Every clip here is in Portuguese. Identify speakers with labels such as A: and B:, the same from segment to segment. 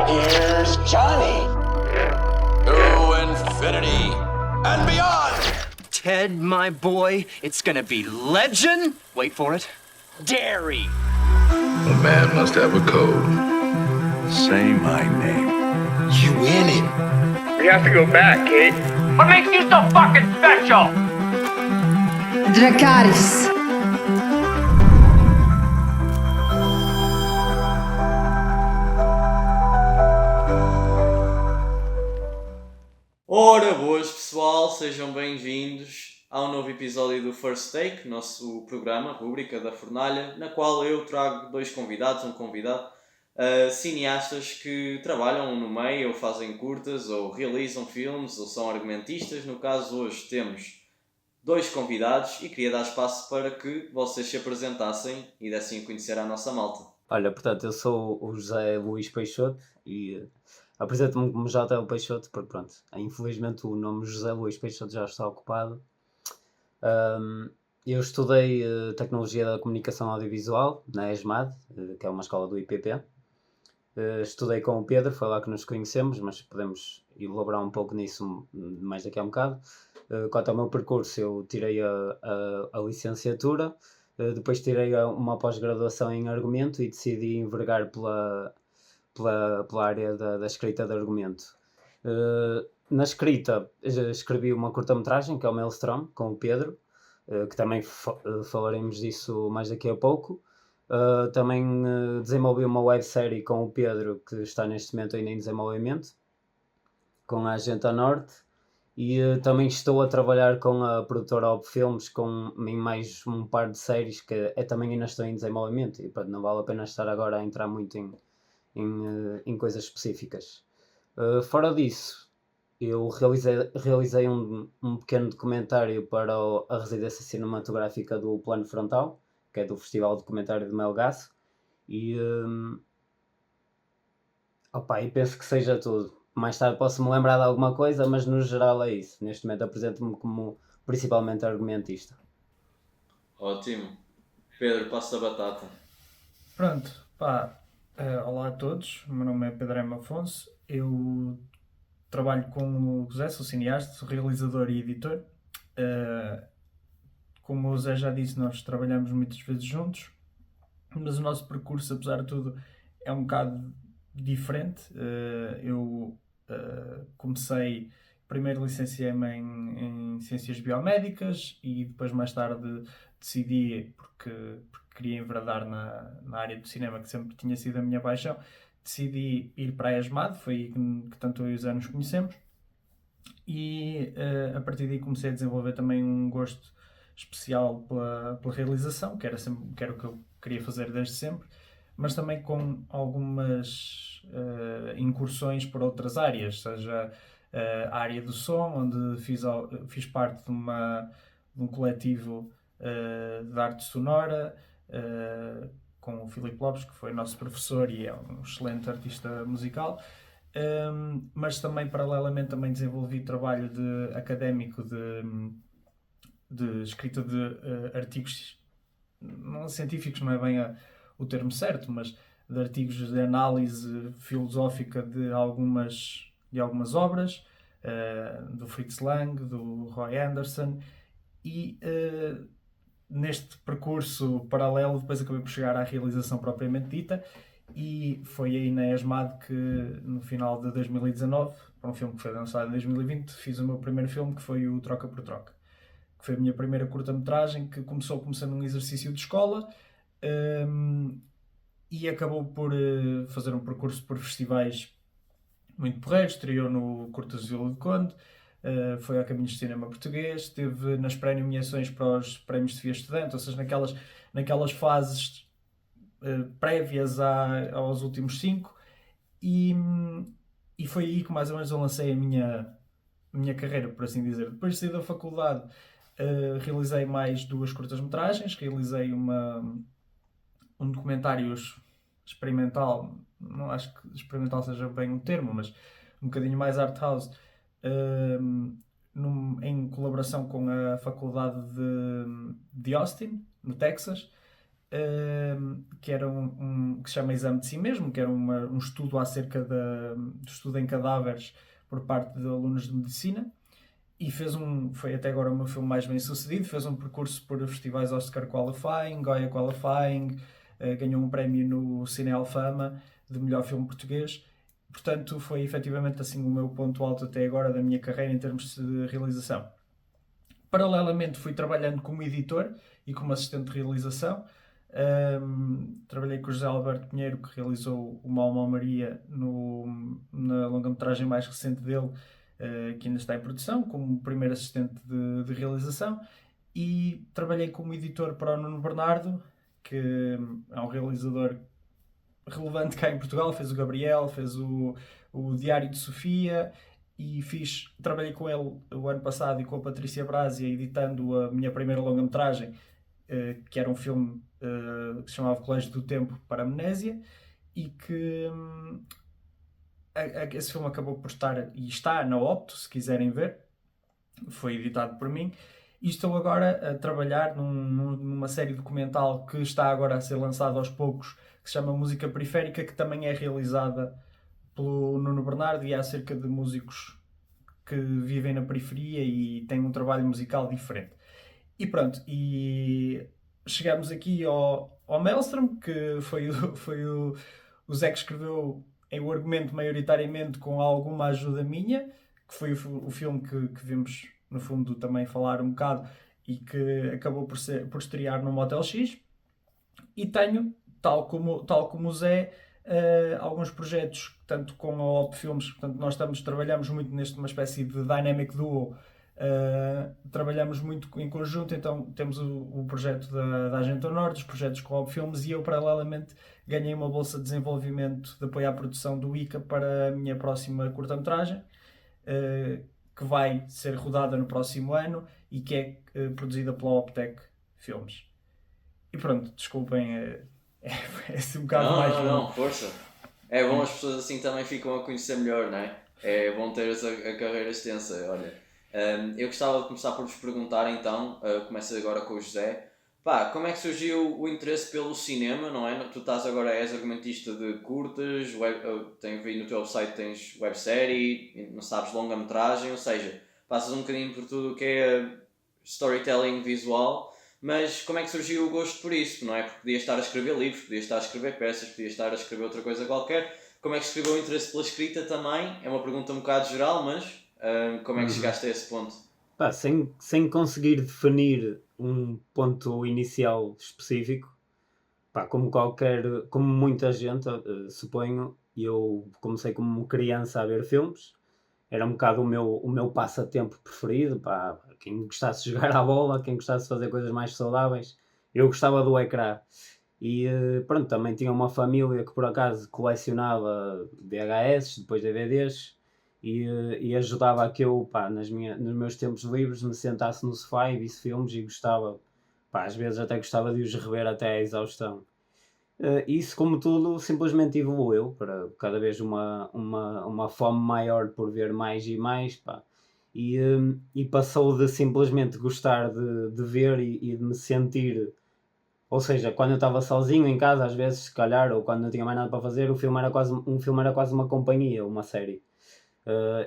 A: Here's Johnny.
B: To infinity and beyond!
C: Ted, my boy, it's gonna be legend. Wait for it. Dairy.
D: A man must have a code.
B: Say my name.
A: You in it.
E: We have to go back, Kate.
F: What makes you so fucking special?
G: Dracarys.
H: Ora, boas pessoal, sejam bem-vindos a um novo episódio do First Take, nosso programa, rúbrica da Fornalha, na qual eu trago dois convidados, cineastas que trabalham no meio, ou fazem curtas, ou realizam filmes, ou são argumentistas. No caso, hoje temos dois convidados e queria dar espaço para que vocês se apresentassem e dessem a conhecer a nossa malta.
I: Olha, portanto, eu sou o José Luís Peixoto e apresento-me como J. Peixoto, porque pronto, infelizmente o nome José Luís Peixoto já está ocupado. Eu estudei Tecnologia da Comunicação Audiovisual na ESMAD, que é uma escola do IPP. Estudei com o Pedro, foi lá que nos conhecemos, mas podemos elaborar um pouco nisso mais daqui a um bocado. Quanto ao meu percurso, eu tirei a licenciatura, depois tirei uma pós-graduação em argumento e decidi envergar pela área da escrita de argumento. Na escrita, escrevi uma curta-metragem, que é o Maelstrom, com o Pedro, que também falaremos disso mais daqui a pouco. Também desenvolvi uma websérie com o Pedro, que está neste momento ainda em desenvolvimento, com a Agenda Norte. E também estou a trabalhar com a produtora Op Filmes, em mais um par de séries que também ainda estão em desenvolvimento. E pronto, não vale a pena estar agora a entrar muito em coisas específicas. Fora disso, eu realizei um pequeno documentário para a residência cinematográfica do Plano Frontal, que é do Festival de Documentário de Melgaço, e penso que seja tudo. Mais tarde posso-me lembrar de alguma coisa, mas no geral é isso. Neste momento apresento-me como principalmente argumentista.
H: Ótimo. Pedro, passo da batata.
J: Pronto, olá a todos, o meu nome é Pedro M. Afonso, eu trabalho com o José, sou cineasta, sou realizador e editor. Como o José já disse, nós trabalhamos muitas vezes juntos, mas o nosso percurso, apesar de tudo, é um bocado diferente. Eu comecei, primeiro licenciei-me em Ciências Biomédicas e depois mais tarde decidi, porque queria enverdar na área do cinema, que sempre tinha sido a minha paixão, decidi ir para a ESMAD, foi aí que tanto eu e o Zé nos conhecemos, e a partir daí comecei a desenvolver também um gosto especial pela realização, que era o que eu queria fazer desde sempre, mas também com algumas incursões por outras áreas, seja a área do som, onde fiz parte de um coletivo de arte sonora, com o Filipe Lopes, que foi nosso professor e é um excelente artista musical, mas também paralelamente também desenvolvi trabalho académico de escrita de artigos não científicos, não é bem o termo certo, mas de artigos de análise filosófica de algumas obras, do Fritz Lang, do Roy Anderson, e neste percurso paralelo depois acabei por chegar à realização propriamente dita, e foi aí na ESMAD que no final de 2019, para um filme que foi lançado em 2020, fiz o meu primeiro filme, que foi o Troca por Troca, que foi a minha primeira curta-metragem, que começou sendo um exercício de escola, e acabou por fazer um percurso por festivais muito porreiros. Estreou no Curtas de Vila do Conde, foi ao Caminhos de Cinema Português, esteve nas pré-nomeações para os prémios de FIA Estudante, ou seja, naquelas fases prévias aos últimos 5, e foi aí que mais ou menos eu lancei a minha carreira, por assim dizer. Depois de sair da faculdade, realizei mais 2 curtas-metragens, realizei um documentário experimental, não acho que experimental seja bem um termo, mas um bocadinho mais art house, em colaboração com a faculdade de Austin, no Texas, que era que se chama Exame de Si Mesmo, que era um estudo acerca do estudo em cadáveres por parte de alunos de medicina, e foi até agora o meu filme mais bem sucedido. Fez um percurso por festivais Oscar Qualifying, Goya Qualifying, ganhou um prémio no Cine Alfama de melhor filme português. Portanto, foi efetivamente assim o meu ponto alto até agora da minha carreira em termos de realização. Paralelamente fui trabalhando como editor e como assistente de realização. Trabalhei com o José Alberto Pinheiro, que realizou o Mau Mau Maria na longa-metragem mais recente dele, que ainda está em produção, como primeiro assistente de realização, e trabalhei como editor para o Nuno Bernardo, que é um realizador relevante cá em Portugal. Fez o Gabriel, fez o Diário de Sofia, e trabalhei com ele o ano passado e com a Patrícia Brazia, editando a minha primeira longa-metragem, que era um filme que se chamava Colégio do Tempo para Amnésia, e que esse filme acabou por estar, e está na Opto, se quiserem ver. Foi editado por mim, e estou agora a trabalhar numa série documental que está agora a ser lançada aos poucos, que se chama Música Periférica, que também é realizada pelo Nuno Bernardo, e é acerca de músicos que vivem na periferia e têm um trabalho musical diferente. E pronto, e chegamos aqui ao Maelstrom, que foi o Zé que escreveu o argumento maioritariamente com alguma ajuda minha, que foi o filme que vimos no fundo também falar um bocado, e que acabou por estrear no Motel X. E tenho, tal como o Zé, alguns projetos, tanto com a Op Filmes. Portanto, nós trabalhamos muito numa espécie de dynamic duo. Trabalhamos muito em conjunto. Então temos o projeto da Agente Norte, os projetos com a Op Filmes, e eu paralelamente ganhei uma bolsa de desenvolvimento de apoio à produção do ICA para a minha próxima curta-metragem, que vai ser rodada no próximo ano e que é produzida pela Optec Filmes. E pronto, desculpem, é assim um bocado mais...
H: Não, força. É bom, as pessoas assim também ficam a conhecer melhor, não é? É bom ter a carreira extensa. Olha, eu gostava de começar por vos perguntar então, começo agora com o José. Como é que surgiu o interesse pelo cinema, não é? Tu és argumentista de curtas, tenho vi no teu website tens websérie, não sabes, longa-metragem, ou seja, passas um bocadinho por tudo o que é storytelling visual, mas como é que surgiu o gosto por isso, não é? Porque podias estar a escrever livros, podias estar a escrever peças, podias estar a escrever outra coisa qualquer. Como é que escreveu o interesse pela escrita também? É uma pergunta um bocado geral, mas como é que chegaste a esse ponto?
I: Sem conseguir definir um ponto inicial específico, como muita gente, suponho, eu comecei como criança a ver filmes. Era um bocado o meu passatempo preferido. Quem gostasse de jogar à bola, quem gostasse de fazer coisas mais saudáveis, eu gostava do ecrã. E pronto, também tinha uma família que por acaso colecionava VHS, depois DVDs, e ajudava a que eu, nos meus tempos livres, me sentasse no sofá e visse filmes e gostava, às vezes até gostava de os rever até à exaustão. Isso, como tudo, simplesmente evoluiu para cada vez uma fome maior por ver mais e mais, e passou de simplesmente gostar de ver e de me sentir. Ou seja, quando eu estava sozinho em casa, às vezes, se calhar, ou quando não tinha mais nada para fazer, um filme era quase uma companhia, uma série.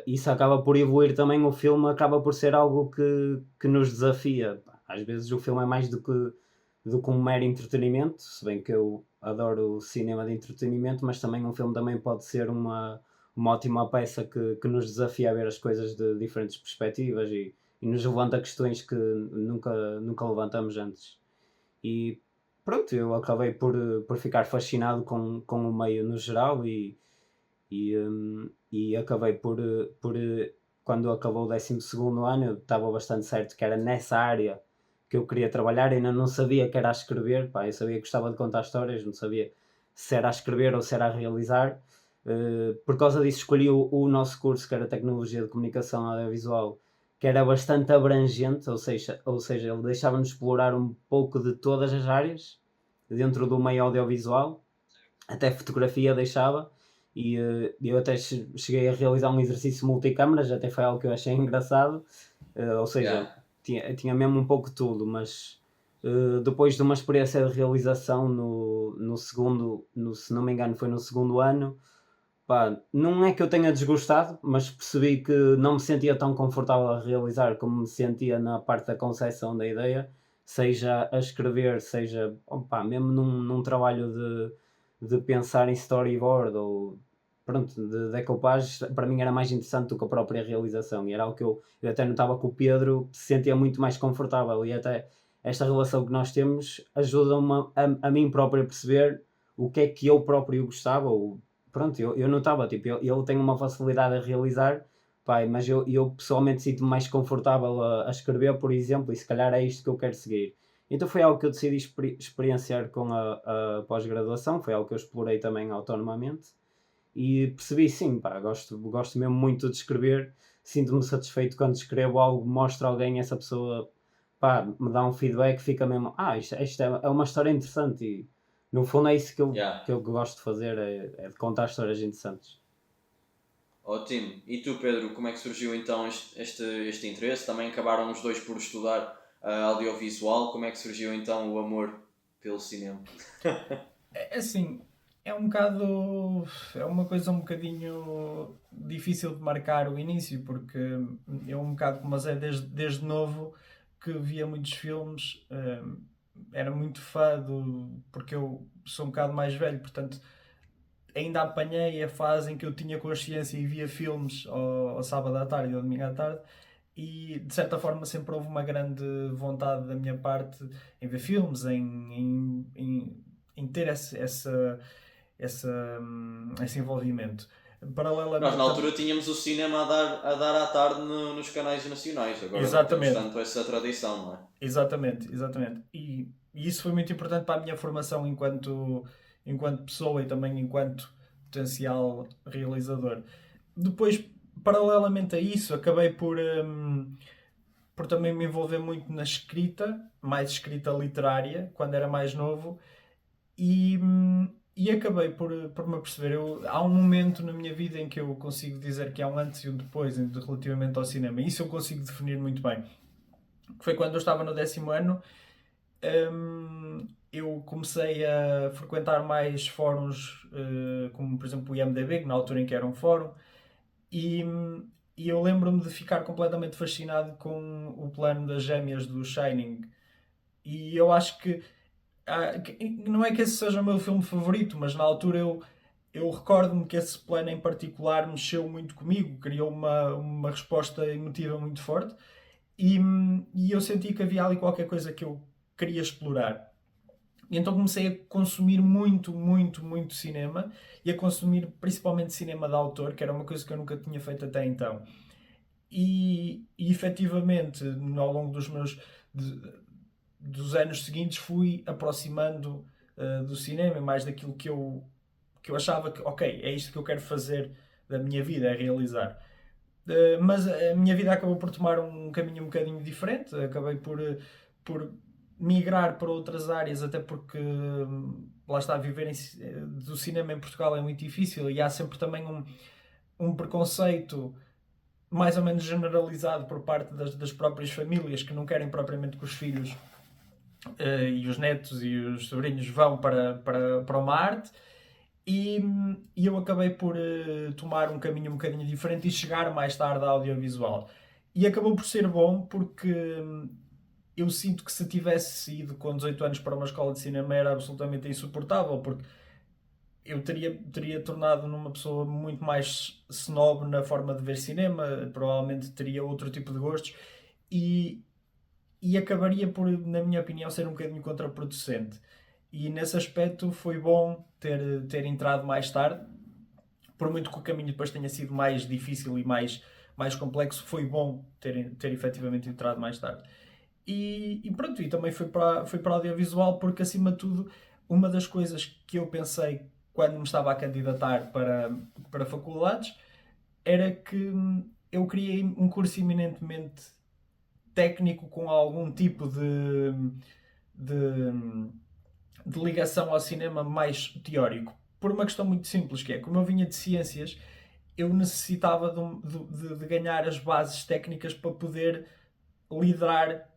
I: Isso acaba por evoluir também. O filme acaba por ser algo que nos desafia. Às vezes o filme é mais do que um mero entretenimento, se bem que eu adoro o cinema de entretenimento, mas também um filme também pode ser uma ótima peça que nos desafia a ver as coisas de diferentes perspectivas e nos levanta questões que nunca levantamos antes. E pronto, eu acabei por ficar fascinado com o meio no geral, e acabei por quando acabou o 12º ano, eu estava bastante certo que era nessa área que eu queria trabalhar. Ainda não sabia que era a escrever, eu sabia que gostava de contar histórias, não sabia se era a escrever ou se era a realizar. Por causa disso escolhi o nosso curso, que era Tecnologia de Comunicação Audiovisual, que era bastante abrangente, ou seja, ele deixava-nos explorar um pouco de todas as áreas dentro do meio audiovisual, até fotografia deixava, e eu até cheguei a realizar um exercício multicâmaras, até foi algo que eu achei engraçado, ou seja, tinha mesmo um pouco de tudo, mas depois de uma experiência de realização no segundo, se não me engano foi no segundo ano, pá, não é que eu tenha desgostado, mas percebi que não me sentia tão confortável a realizar como me sentia na parte da concepção da ideia, seja a escrever, seja opá, mesmo num trabalho de pensar em storyboard ou pronto, de decoupage, para mim era mais interessante do que a própria realização, e era algo que eu até notava que o Pedro se sentia muito mais confortável, e até esta relação que nós temos ajuda-me a mim próprio a perceber o que é que eu próprio gostava, ou pronto, eu notava, tipo, eu tenho uma facilidade a realizar, pá, mas eu pessoalmente sinto-me mais confortável a escrever, por exemplo, e se calhar é isto que eu quero seguir. Então foi algo que eu decidi experienciar com a pós-graduação, foi algo que eu explorei também autonomamente, e percebi sim, pá, gosto mesmo muito de escrever, sinto-me satisfeito quando escrevo algo, mostro a alguém, essa pessoa, pá, me dá um feedback, fica mesmo, isto é uma história interessante, e no fundo é isso que eu gosto de fazer, é de contar histórias interessantes.
H: Ótimo. E tu, Pedro, como é que surgiu então este interesse? Também acabaram os dois por estudar audiovisual. Como é que surgiu então o amor pelo cinema?
J: Assim, é um bocado. É uma coisa um bocadinho difícil de marcar o início, porque eu um bocado como é desde novo que via muitos filmes, era muito fã porque eu sou um bocado mais velho, portanto ainda apanhei a fase em que eu tinha consciência e via filmes ao sábado à tarde ou domingo à tarde, e de certa forma sempre houve uma grande vontade da minha parte em ver filmes, em ter esse envolvimento. Paralelamente,
H: Nós na altura tínhamos o cinema a dar à tarde nos canais nacionais, agora
J: exatamente,
H: não temos tanto essa tradição, não é?
J: Exatamente. E isso foi muito importante para a minha formação enquanto pessoa e também enquanto potencial realizador. Depois, paralelamente a isso, acabei por também me envolver muito na escrita, mais escrita literária, quando era mais novo, e acabei por me aperceber. Há um momento na minha vida em que eu consigo dizer que há um antes e um depois relativamente ao cinema. Isso eu consigo definir muito bem. Foi quando eu estava no 10º ano. Eu comecei a frequentar mais fóruns, como por exemplo o IMDb, na altura em que era um fórum, e eu lembro-me de ficar completamente fascinado com o plano das gêmeas do Shining. E eu acho que não é que esse seja o meu filme favorito, mas na altura eu recordo-me que esse plano em particular mexeu muito comigo, criou uma resposta emotiva muito forte, e eu senti que havia ali qualquer coisa que eu queria explorar. E então comecei a consumir muito, muito, muito cinema, e a consumir principalmente cinema de autor, que era uma coisa que eu nunca tinha feito até então. E efetivamente, ao longo dos anos seguintes, fui aproximando do cinema, mais daquilo que eu achava que, ok, é isto que eu quero fazer da minha vida, é realizar. Mas a minha vida acabou por tomar um caminho um bocadinho diferente, acabei por migrar para outras áreas, até porque lá está, viver do cinema em Portugal é muito difícil, e há sempre também um preconceito mais ou menos generalizado por parte das próprias famílias, que não querem propriamente que os filhos e os netos e os sobrinhos vão para uma arte, e eu acabei por tomar um caminho um bocadinho diferente e chegar mais tarde ao audiovisual. E acabou por ser bom, porque eu sinto que se tivesse ido com 18 anos para uma escola de cinema era absolutamente insuportável, porque eu teria tornado numa pessoa muito mais snob na forma de ver cinema, provavelmente teria outro tipo de gostos, e acabaria por, na minha opinião, ser um bocadinho contraproducente. E nesse aspecto foi bom ter entrado mais tarde, por muito que o caminho depois tenha sido mais difícil e mais complexo, foi bom ter efetivamente entrado mais tarde. E pronto, e também fui para audiovisual, porque acima de tudo, uma das coisas que eu pensei quando me estava a candidatar para faculdades era que eu criei um curso eminentemente técnico, com algum tipo de ligação ao cinema mais teórico, por uma questão muito simples, que é, como eu vinha de ciências, eu necessitava de ganhar as bases técnicas para poder lidar,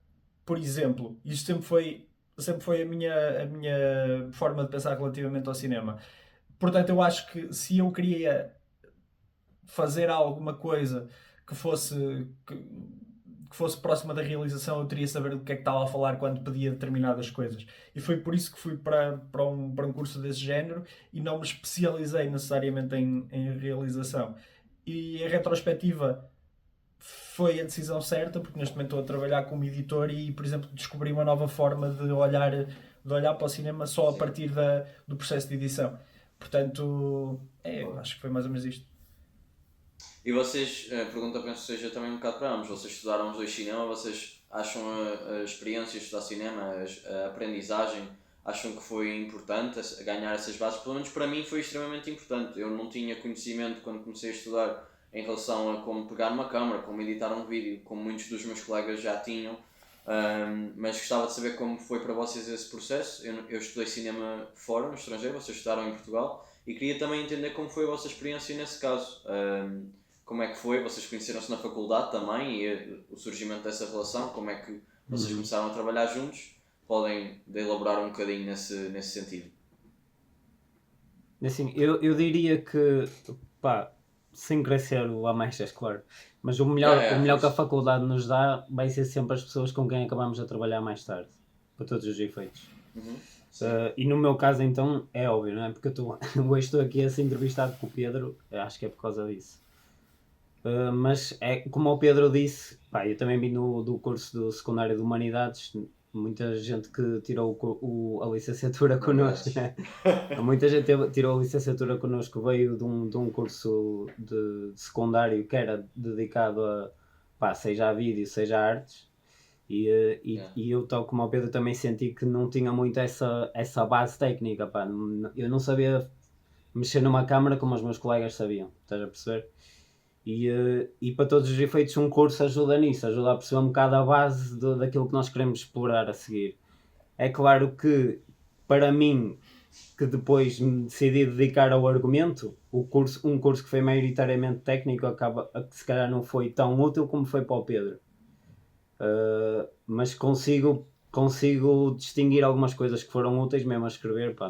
J: por exemplo, isto sempre foi sempre foi a minha forma de pensar relativamente ao cinema. Portanto, eu acho que se eu queria fazer alguma coisa que fosse, que fosse próxima da realização, eu teria de saber do que é que estava a falar quando pedia determinadas coisas. E foi por isso que fui para um curso desse género e não me especializei necessariamente em realização. E a retrospectiva foi a decisão certa, porque neste momento estou a trabalhar como editor e, por exemplo, descobri uma nova forma de olhar para o cinema só a partir do processo de edição. Portanto, acho que foi mais ou menos isto.
H: E vocês, a pergunta penso que seja também um bocado para ambos, vocês estudaram os dois cinema, vocês acham a experiência de estudar cinema, a aprendizagem, acham que foi importante ganhar essas bases? Pelo menos para mim foi extremamente importante. Eu não tinha conhecimento quando comecei a estudar em relação a como pegar uma câmera, como editar um vídeo, como muitos dos meus colegas já tinham, mas gostava de saber como foi para vocês esse processo. Eu estudei cinema fora, no estrangeiro, vocês estudaram em Portugal, e queria também entender como foi a vossa experiência nesse caso. Como é que foi? Vocês conheceram-se na faculdade também e o surgimento dessa relação? Como é que vocês começaram a trabalhar juntos? Podem elaborar um bocadinho nesse sentido.
I: Assim, eu diria que, pá, sem querer ser o a mais claro, mas o melhor que a faculdade nos dá vai ser sempre as pessoas com quem acabamos a trabalhar mais tarde, para todos os efeitos. E no meu caso, então, é óbvio, não é? Porque hoje estou aqui a ser entrevistado com o Pedro, acho que é por causa disso. Mas é como o Pedro disse, pá, eu também vim do curso do secundário de Humanidades, muita gente que tirou a licenciatura connosco, né? Muita gente tirou a licenciatura connosco, veio de um curso de secundário que era dedicado a, pá, seja a vídeo, seja a artes, e eu, tal como o Pedro, também senti que não tinha muito essa base técnica, pá. Eu não sabia mexer numa câmara como os meus colegas sabiam, estás a perceber? E para todos os efeitos um curso ajuda nisso, ajuda a perceber um bocado a base daquilo que nós queremos explorar a seguir. É claro que, para mim, que depois me decidi dedicar ao argumento, um curso que foi maioritariamente técnico, que se calhar não foi tão útil como foi para o Pedro. Mas consigo distinguir algumas coisas que foram úteis mesmo a escrever, pá.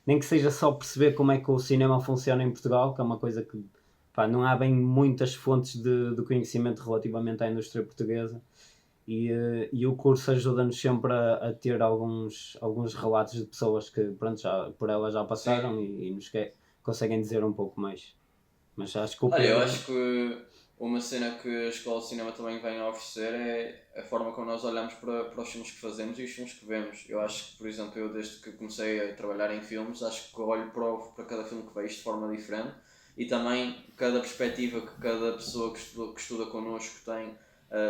I: Nem que seja só perceber como é que o cinema funciona em Portugal, que é uma coisa que, pá, não há bem muitas fontes de conhecimento relativamente à indústria portuguesa, e o curso ajuda-nos sempre a ter alguns relatos de pessoas que, pronto, por elas já passaram e nos conseguem dizer um pouco mais. Mas acho que
H: Olha, eu acho que uma cena que a Escola de Cinema também vem a oferecer é a forma como nós olhamos para os filmes que fazemos e os filmes que vemos. Eu acho que, por exemplo, eu desde que comecei a trabalhar em filmes, acho que olho para cada filme que vejo de forma diferente. E também cada perspectiva que cada pessoa que estuda connosco tem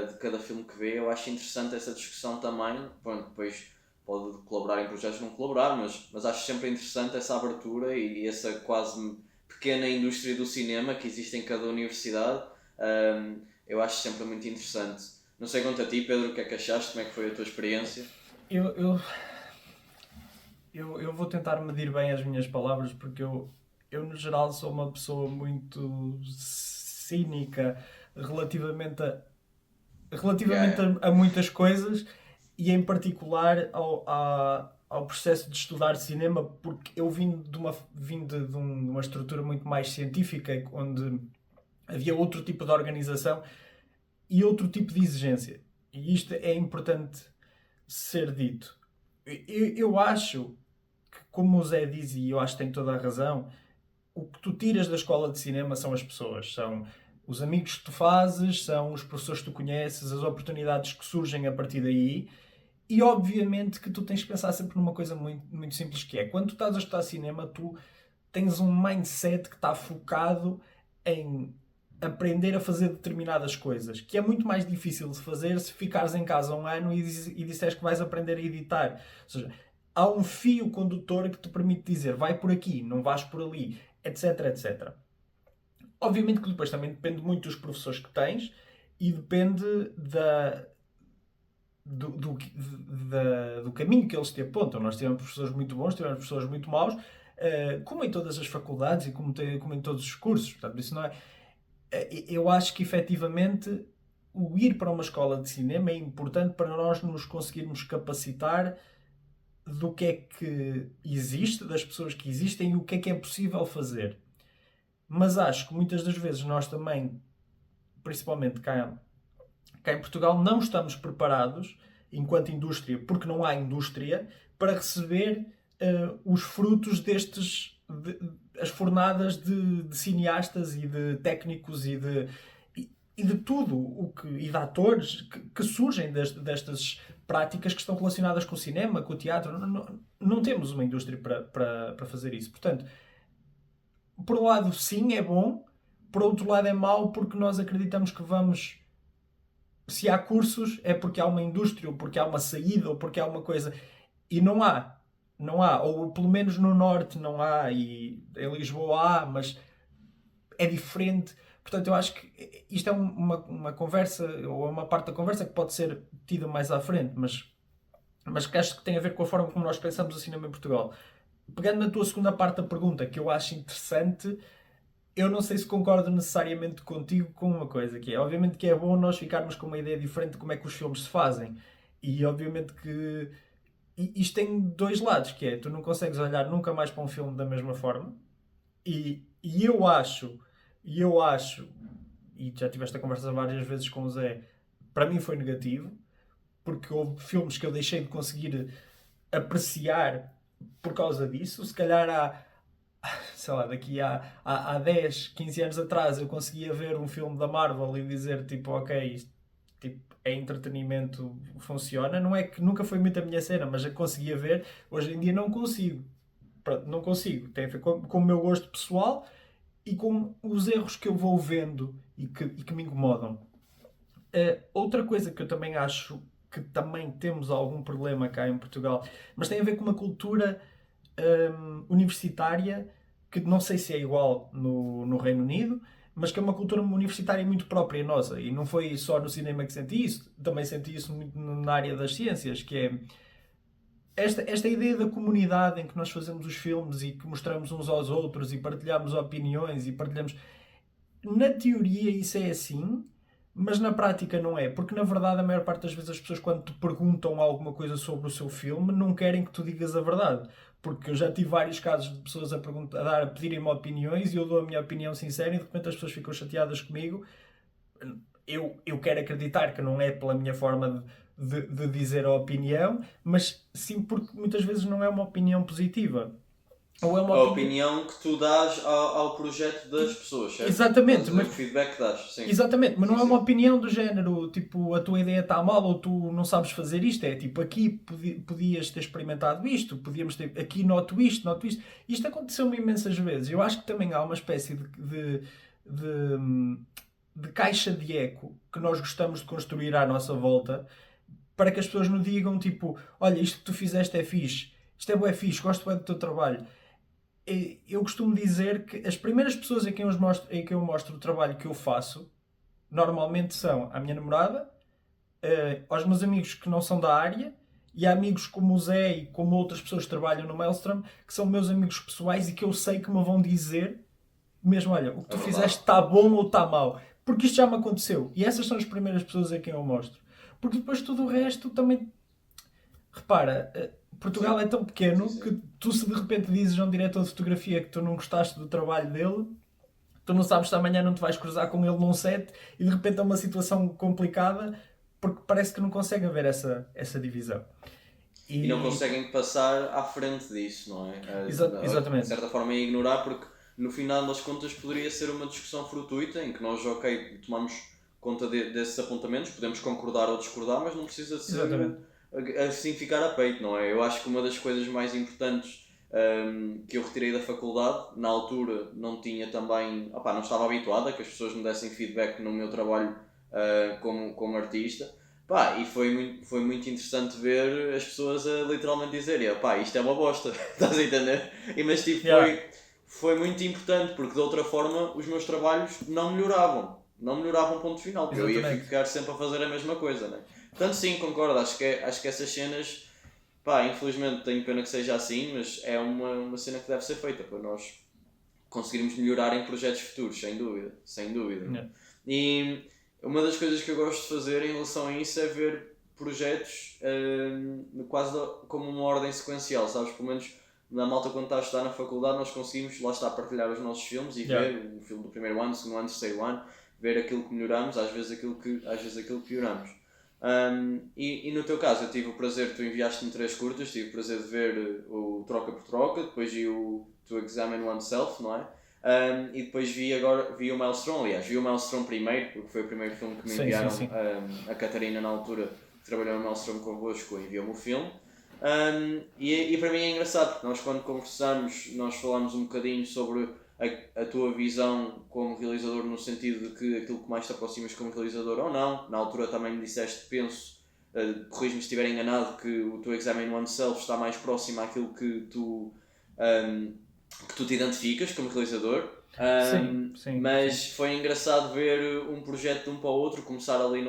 H: de cada filme que vê, eu acho interessante essa discussão também. Pronto, depois pode colaborar em projetos, não colaborar, mas acho sempre interessante essa abertura e essa quase pequena indústria do cinema que existe em cada universidade. Eu acho sempre muito interessante. Não sei quanto a ti, Pedro, o que é que achaste, como é que foi a tua experiência?
J: Eu vou tentar medir bem as minhas palavras, porque eu no geral sou uma pessoa muito cínica relativamente a muitas coisas, e em particular ao processo de estudar cinema, porque eu vim de uma estrutura muito mais científica, onde havia outro tipo de organização e outro tipo de exigência. E isto é importante ser dito. Eu acho que, como o Zé diz, e eu acho que tem toda a razão, o que tu tiras da escola de cinema são as pessoas, são os amigos que tu fazes, são os professores que tu conheces, as oportunidades que surgem a partir daí, e obviamente que tu tens que pensar sempre numa coisa muito, muito simples, que é, quando tu estás a estudar cinema, tu tens um mindset que está focado em aprender a fazer determinadas coisas, que é muito mais difícil de fazer se ficares em casa um ano e disseres que vais aprender a editar. Ou seja, há um fio condutor que te permite dizer, vai por aqui, não vais por ali, etc, etc. Obviamente que depois também depende muito dos professores que tens e depende do caminho que eles te apontam. Nós tivemos professores muito bons, tivemos professores muito maus, como em todas as faculdades e como em todos os cursos. Portanto, isso não é... Eu acho que efetivamente o ir para uma escola de cinema é importante para nós nos conseguirmos capacitar do que é que existe, das pessoas que existem e o que é possível fazer. Mas acho que muitas das vezes nós também, principalmente cá em Portugal, não estamos preparados, enquanto indústria, porque não há indústria, para receber os frutos as fornadas de cineastas e de técnicos e de tudo, e de atores que surgem destas práticas que estão relacionadas com o cinema, com o teatro. Não temos uma indústria para fazer isso. Portanto, por um lado, sim, é bom. Por outro lado, é mau porque nós acreditamos que vamos... Se há cursos, é porque há uma indústria, ou porque há uma saída, ou porque há uma coisa. E não há. Não há. Ou pelo menos no Norte não há. E em Lisboa há, mas é diferente. Portanto, eu acho que isto é uma conversa, ou uma parte da conversa que pode ser tida mais à frente, mas que acho que tem a ver com a forma como nós pensamos o cinema em Portugal. Pegando na tua segunda parte da pergunta, que eu acho interessante, eu não sei se concordo necessariamente contigo com uma coisa, que é, obviamente que é bom nós ficarmos com uma ideia diferente de como é que os filmes se fazem. E obviamente que isto tem dois lados, que é, tu não consegues olhar nunca mais para um filme da mesma forma. E eu acho, e já tive esta conversa várias vezes com o Zé, para mim foi negativo, porque houve filmes que eu deixei de conseguir apreciar por causa disso. Se calhar sei lá, daqui há 10, 15 anos atrás eu conseguia ver um filme da Marvel e dizer tipo, ok, isto tipo, é entretenimento, funciona. Não é que nunca foi muito a minha cena, mas eu conseguia ver. Hoje em dia não consigo. Pronto, não consigo. Tem a ver com o meu gosto pessoal e com os erros que eu vou vendo e que me incomodam. Outra coisa que eu também acho que também temos algum problema cá em Portugal, mas tem a ver com uma cultura universitária que não sei se é igual no Reino Unido, mas que é uma cultura universitária muito própria nossa. E não foi só no cinema que senti isso, também senti isso muito na área das ciências, que é esta ideia da comunidade em que nós fazemos os filmes e que mostramos uns aos outros e partilhamos opiniões e partilhamos... Na teoria isso é assim, mas na prática não é. Porque na verdade a maior parte das vezes as pessoas, quando te perguntam alguma coisa sobre o seu filme, não querem que tu digas a verdade. Porque eu já tive vários casos de pessoas a pedirem-me opiniões e eu dou a minha opinião sincera e de repente as pessoas ficam chateadas comigo. Eu quero acreditar que não é pela minha forma de dizer a opinião, mas sim porque muitas vezes não é uma opinião positiva. Ou é uma
H: a opinião que tu dás ao projeto das pessoas, certo?
J: Exatamente.
H: Mas o feedback que dás, sim.
J: Exatamente, mas
H: sim,
J: não é uma opinião do género, tipo, a tua ideia está mal ou tu não sabes fazer isto. É tipo, aqui podias ter experimentado isto, podíamos ter, aqui noto isto. Isto aconteceu-me imensas vezes. Eu acho que também há uma espécie de caixa de eco que nós gostamos de construir à nossa volta para que as pessoas nos digam, tipo, olha, isto que tu fizeste é fixe, isto é bué fixe, gosto bem do teu trabalho. Eu costumo dizer que as primeiras pessoas em quem eu mostro o trabalho que eu faço normalmente são a minha namorada, aos meus amigos que não são da área e a amigos como o Zé e como outras pessoas que trabalham no Maelstrom, que são meus amigos pessoais e que eu sei que me vão dizer mesmo, olha, o que tu fizeste está bom ou está mau, porque isto já me aconteceu. E essas são as primeiras pessoas a quem eu mostro, porque depois tudo o resto também, repara, Portugal é tão pequeno que tu, se de repente dizes a um diretor de fotografia que tu não gostaste do trabalho dele, tu não sabes se amanhã não te vais cruzar com ele num set e de repente é uma situação complicada porque parece que não conseguem ver essa divisão.
H: E não conseguem passar à frente disso, não é?
J: Exatamente.
H: De certa forma é ignorar, porque no final das contas poderia ser uma discussão fortuita em que nós, ok, tomamos conta desses apontamentos, podemos concordar ou discordar, mas não precisa de ser assim ficar a peito, não é? Eu acho que uma das coisas mais importantes que eu retirei da faculdade, na altura não tinha também, não estava habituado a que as pessoas me dessem feedback no meu trabalho como artista, e foi muito interessante ver as pessoas a literalmente dizerem, isto é uma bosta, estás a entender? Mas tipo, foi muito importante, porque de outra forma os meus trabalhos não melhoravam ponto final, porque eu ia ficar sempre a fazer a mesma coisa, não é? Portanto, sim, concordo, acho que essas cenas, infelizmente tenho pena que seja assim, mas é uma cena que deve ser feita para nós conseguirmos melhorar em projetos futuros, sem dúvida. E uma das coisas que eu gosto de fazer em relação a isso é ver projetos quase como uma ordem sequencial, sabes? Pelo menos na malta quando está a estudar na faculdade nós conseguimos, lá está, partilhar os nossos filmes e ver o filme do primeiro ano, segundo ano, terceiro ano, ver aquilo que melhoramos, às vezes aquilo que pioramos. E no teu caso, eu tive o prazer, tu enviaste-me 3 curtas, tive o prazer de ver o Troca por Troca, depois vi o To Examine Oneself, não é? E depois vi o Maelstrom, aliás, vi o Maelstrom primeiro, porque foi o primeiro filme que me enviaram.
J: Sim.
H: A Catarina, na altura, que trabalhou no Maelstrom convosco, enviou-me o filme. E para mim é engraçado, porque nós quando conversamos, nós falámos um bocadinho sobre a tua visão como realizador, no sentido de que aquilo que mais te aproximas como realizador ou não. Na altura também me disseste, penso, corrijo-me se estiver enganado, que o teu Examine Oneself está mais próximo àquilo que tu te identificas como realizador.
J: Sim.
H: Mas foi engraçado ver um projeto de um para o outro, começar ali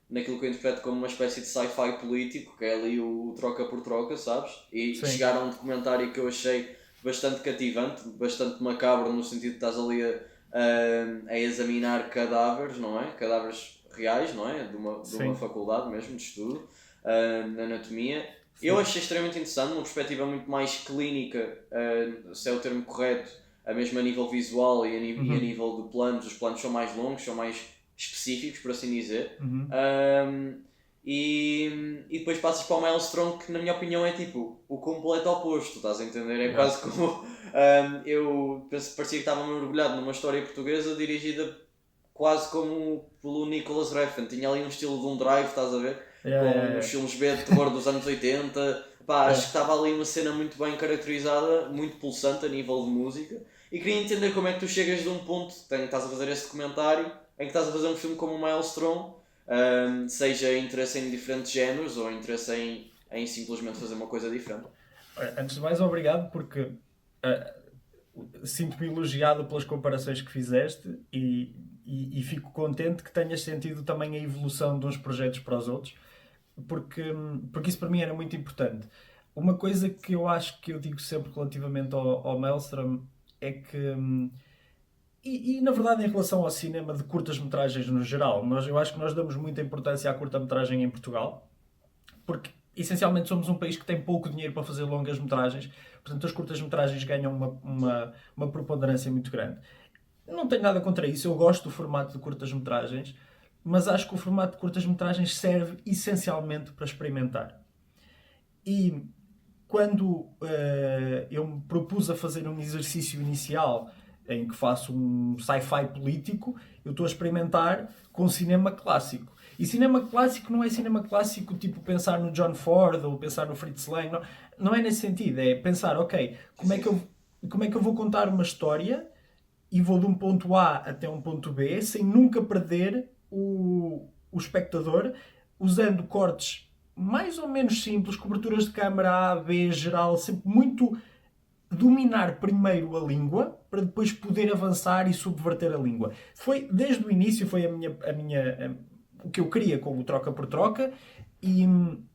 H: naquilo que eu interpreto como uma espécie de sci-fi político, que é ali o Troca por Troca, sabes? E chegar a um documentário que eu achei bastante cativante, bastante macabro, no sentido de estás ali a examinar cadáveres, não é? Cadáveres reais, não é? De uma faculdade mesmo, de estudo, de anatomia. Sim. Eu achei extremamente interessante, uma perspectiva muito mais clínica, se é o termo correto, mesmo a nível visual e a nível de planos. Os planos são mais longos, são mais específicos, por assim dizer. E depois passas para o Maelstrom, que na minha opinião é tipo o completo oposto, estás a entender? É quase como eu parecia que estava mergulhado numa história portuguesa dirigida quase como pelo Nicholas Refn. Tinha ali um estilo de um Drive, estás a ver? Com os filmes B de terror dos anos 80. Acho que estava ali uma cena muito bem caracterizada, muito pulsante a nível de música, e queria entender como é que tu chegas de um ponto em que estás a fazer esse documentário, em que estás a fazer um filme como o Maelstrom, seja interesse em diferentes géneros ou interesse em simplesmente fazer uma coisa diferente.
J: Antes de mais, obrigado, porque sinto-me elogiado pelas comparações que fizeste e fico contente que tenhas sentido também a evolução de uns projetos para os outros, porque isso para mim era muito importante. Uma coisa que eu acho que eu digo sempre relativamente ao Maelstrom é que, e na verdade em relação ao cinema de curtas-metragens no geral, eu acho que nós damos muita importância à curta-metragem em Portugal, porque essencialmente somos um país que tem pouco dinheiro para fazer longas-metragens, portanto as curtas-metragens ganham uma preponderância muito grande. Não tenho nada contra isso, eu gosto do formato de curtas-metragens, mas acho que o formato de curtas-metragens serve essencialmente para experimentar. E quando eu me propus a fazer um exercício inicial em que faço um sci-fi político, eu estou a experimentar com cinema clássico. E cinema clássico não é cinema clássico tipo pensar no John Ford ou pensar no Fritz Lang, não é nesse sentido, é pensar, ok, como é que eu vou contar uma história e vou de um ponto A até um ponto B sem nunca perder o espectador, usando cortes mais ou menos simples, coberturas de câmara A, B, geral, sempre muito dominar primeiro a língua para depois poder avançar e subverter a língua. Foi desde o início, foi o que eu queria com o Troca por Troca, e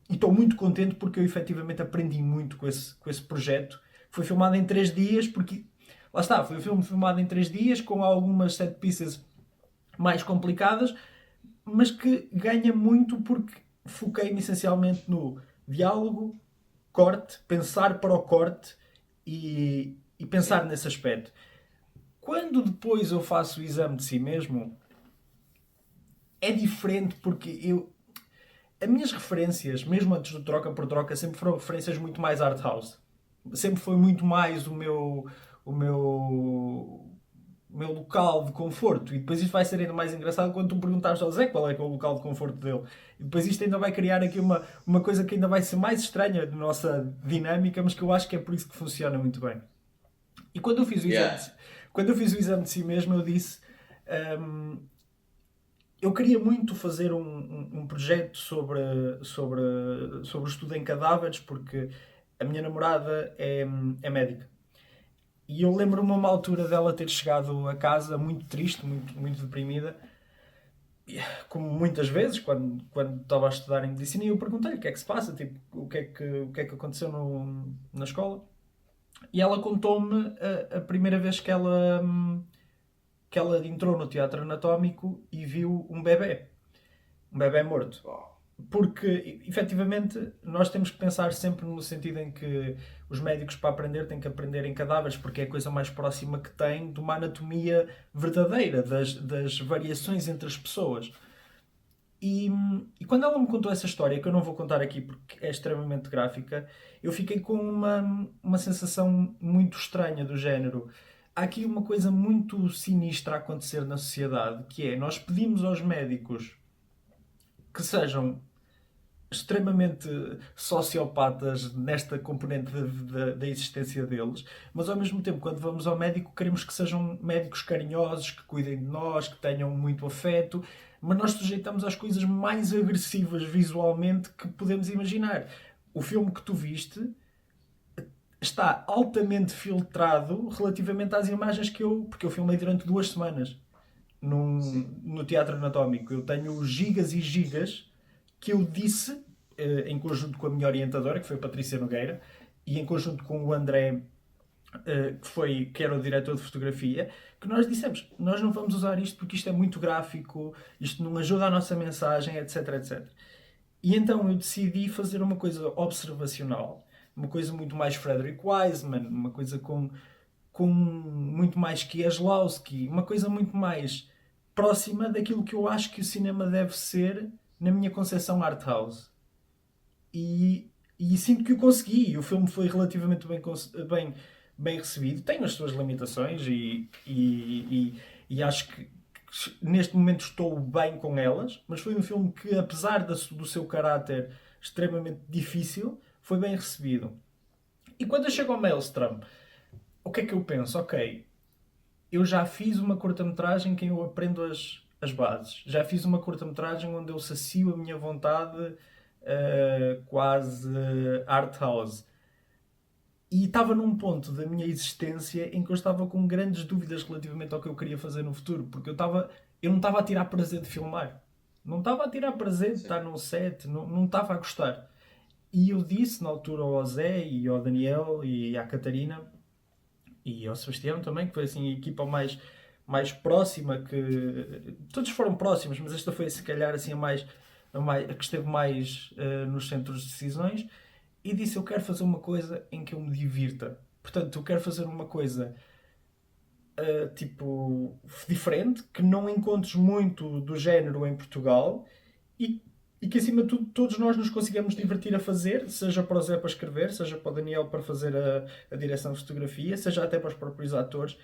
J: estou muito contente porque eu efetivamente aprendi muito com esse projeto. Foi filmado em 3 dias, porque lá está, foi um filme filmado em 3 dias com algumas set pieces mais complicadas, mas que ganha muito porque foquei-me essencialmente no diálogo, corte, pensar para o corte e pensar nesse aspecto. Quando depois eu faço o exame de si mesmo, é diferente porque as minhas referências, mesmo antes do Troca por Troca, sempre foram referências muito mais art house. Sempre foi muito mais o meu local de conforto. E depois isto vai ser ainda mais engraçado quando tu perguntares ao Zé qual é que é o local de conforto dele. E depois isto ainda vai criar aqui uma coisa que ainda vai ser mais estranha na nossa dinâmica, mas que eu acho que é por isso que funciona muito bem. E quando eu fiz o exame de si mesmo, eu disse... eu queria muito fazer um projeto sobre o estudo em cadáveres, porque a minha namorada é médica. E eu lembro-me uma altura dela ter chegado a casa muito triste, muito, muito deprimida, como muitas vezes, quando estava a estudar em medicina, e eu perguntei-lhe o que é que se passa, tipo, o que é que aconteceu na escola. E ela contou-me a primeira vez que ela entrou no teatro anatómico e viu um bebé morto. porque efetivamente nós temos que pensar sempre no sentido em que os médicos para aprender têm que aprender em cadáveres, porque é a coisa mais próxima que têm de uma anatomia verdadeira, das variações entre as pessoas. E quando ela me contou essa história, que eu não vou contar aqui porque é extremamente gráfica, eu fiquei com uma sensação muito estranha do género. Há aqui uma coisa muito sinistra a acontecer na sociedade, que é, nós pedimos aos médicos que sejam extremamente sociopatas nesta componente da existência deles, mas ao mesmo tempo, quando vamos ao médico, queremos que sejam médicos carinhosos, que cuidem de nós, que tenham muito afeto, mas nós sujeitamos às coisas mais agressivas visualmente que podemos imaginar. O filme que tu viste está altamente filtrado relativamente às imagens porque eu filmei durante 2 semanas no Teatro Anatómico. Eu tenho gigas e gigas que eu disse, em conjunto com a minha orientadora, que foi a Patrícia Nogueira, e em conjunto com o André, que era o diretor de fotografia, que nós dissemos, nós não vamos usar isto porque isto é muito gráfico, isto não ajuda a nossa mensagem, etc, etc. E então eu decidi fazer uma coisa observacional, uma coisa muito mais Frederick Wiseman, uma coisa com muito mais Kieslowski, uma coisa muito mais próxima daquilo que eu acho que o cinema deve ser na minha concepção art house. E sinto que o consegui. O filme foi relativamente bem recebido. Tem as suas limitações e acho que neste momento estou bem com elas, mas foi um filme que, apesar do seu caráter extremamente difícil, foi bem recebido. E quando eu chego ao Maelstrom, o que é que eu penso? Ok, eu já fiz uma curta-metragem em que eu aprendo as bases. Já fiz uma curta-metragem onde eu sacio a minha vontade quase art house. E estava num ponto da minha existência em que eu estava com grandes dúvidas relativamente ao que eu queria fazer no futuro, porque eu não estava a tirar prazer de filmar. Não estava a tirar prazer de estar num set, não estava a gostar. E eu disse na altura ao Zé e ao Daniel e à Catarina e ao Sebastião também, que foi assim a equipa mais próxima, que todos foram próximos, mas esta foi se calhar assim a que esteve mais nos centros de decisões, e disse, eu quero fazer uma coisa em que eu me divirta. Portanto, eu quero fazer uma coisa tipo diferente, que não encontres muito do género em Portugal e que acima de tudo todos nós nos consigamos divertir a fazer, seja para o Zé para escrever, seja para o Daniel para fazer a direção de fotografia, seja até para os próprios atores.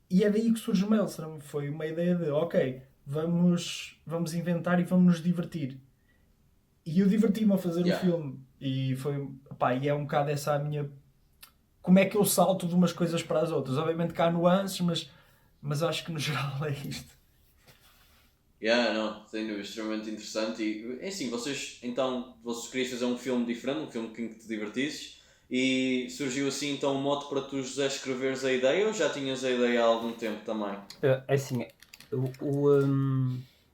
J: E é daí que surge o Maelstrom. Foi uma ideia de, ok, vamos inventar e vamos nos divertir. E eu diverti-me a fazer o filme. E foi, e é um bocado essa a minha... Como é que eu salto de umas coisas para as outras? Obviamente que há nuances, mas acho que no geral é isto.
H: Não, sem dúvida, extremamente interessante. E é assim, vocês queriam fazer um filme diferente, um filme que te divertisses, e surgiu assim então um mote para tu, José, escreveres a ideia, ou já tinhas a ideia há algum tempo também?
I: É assim,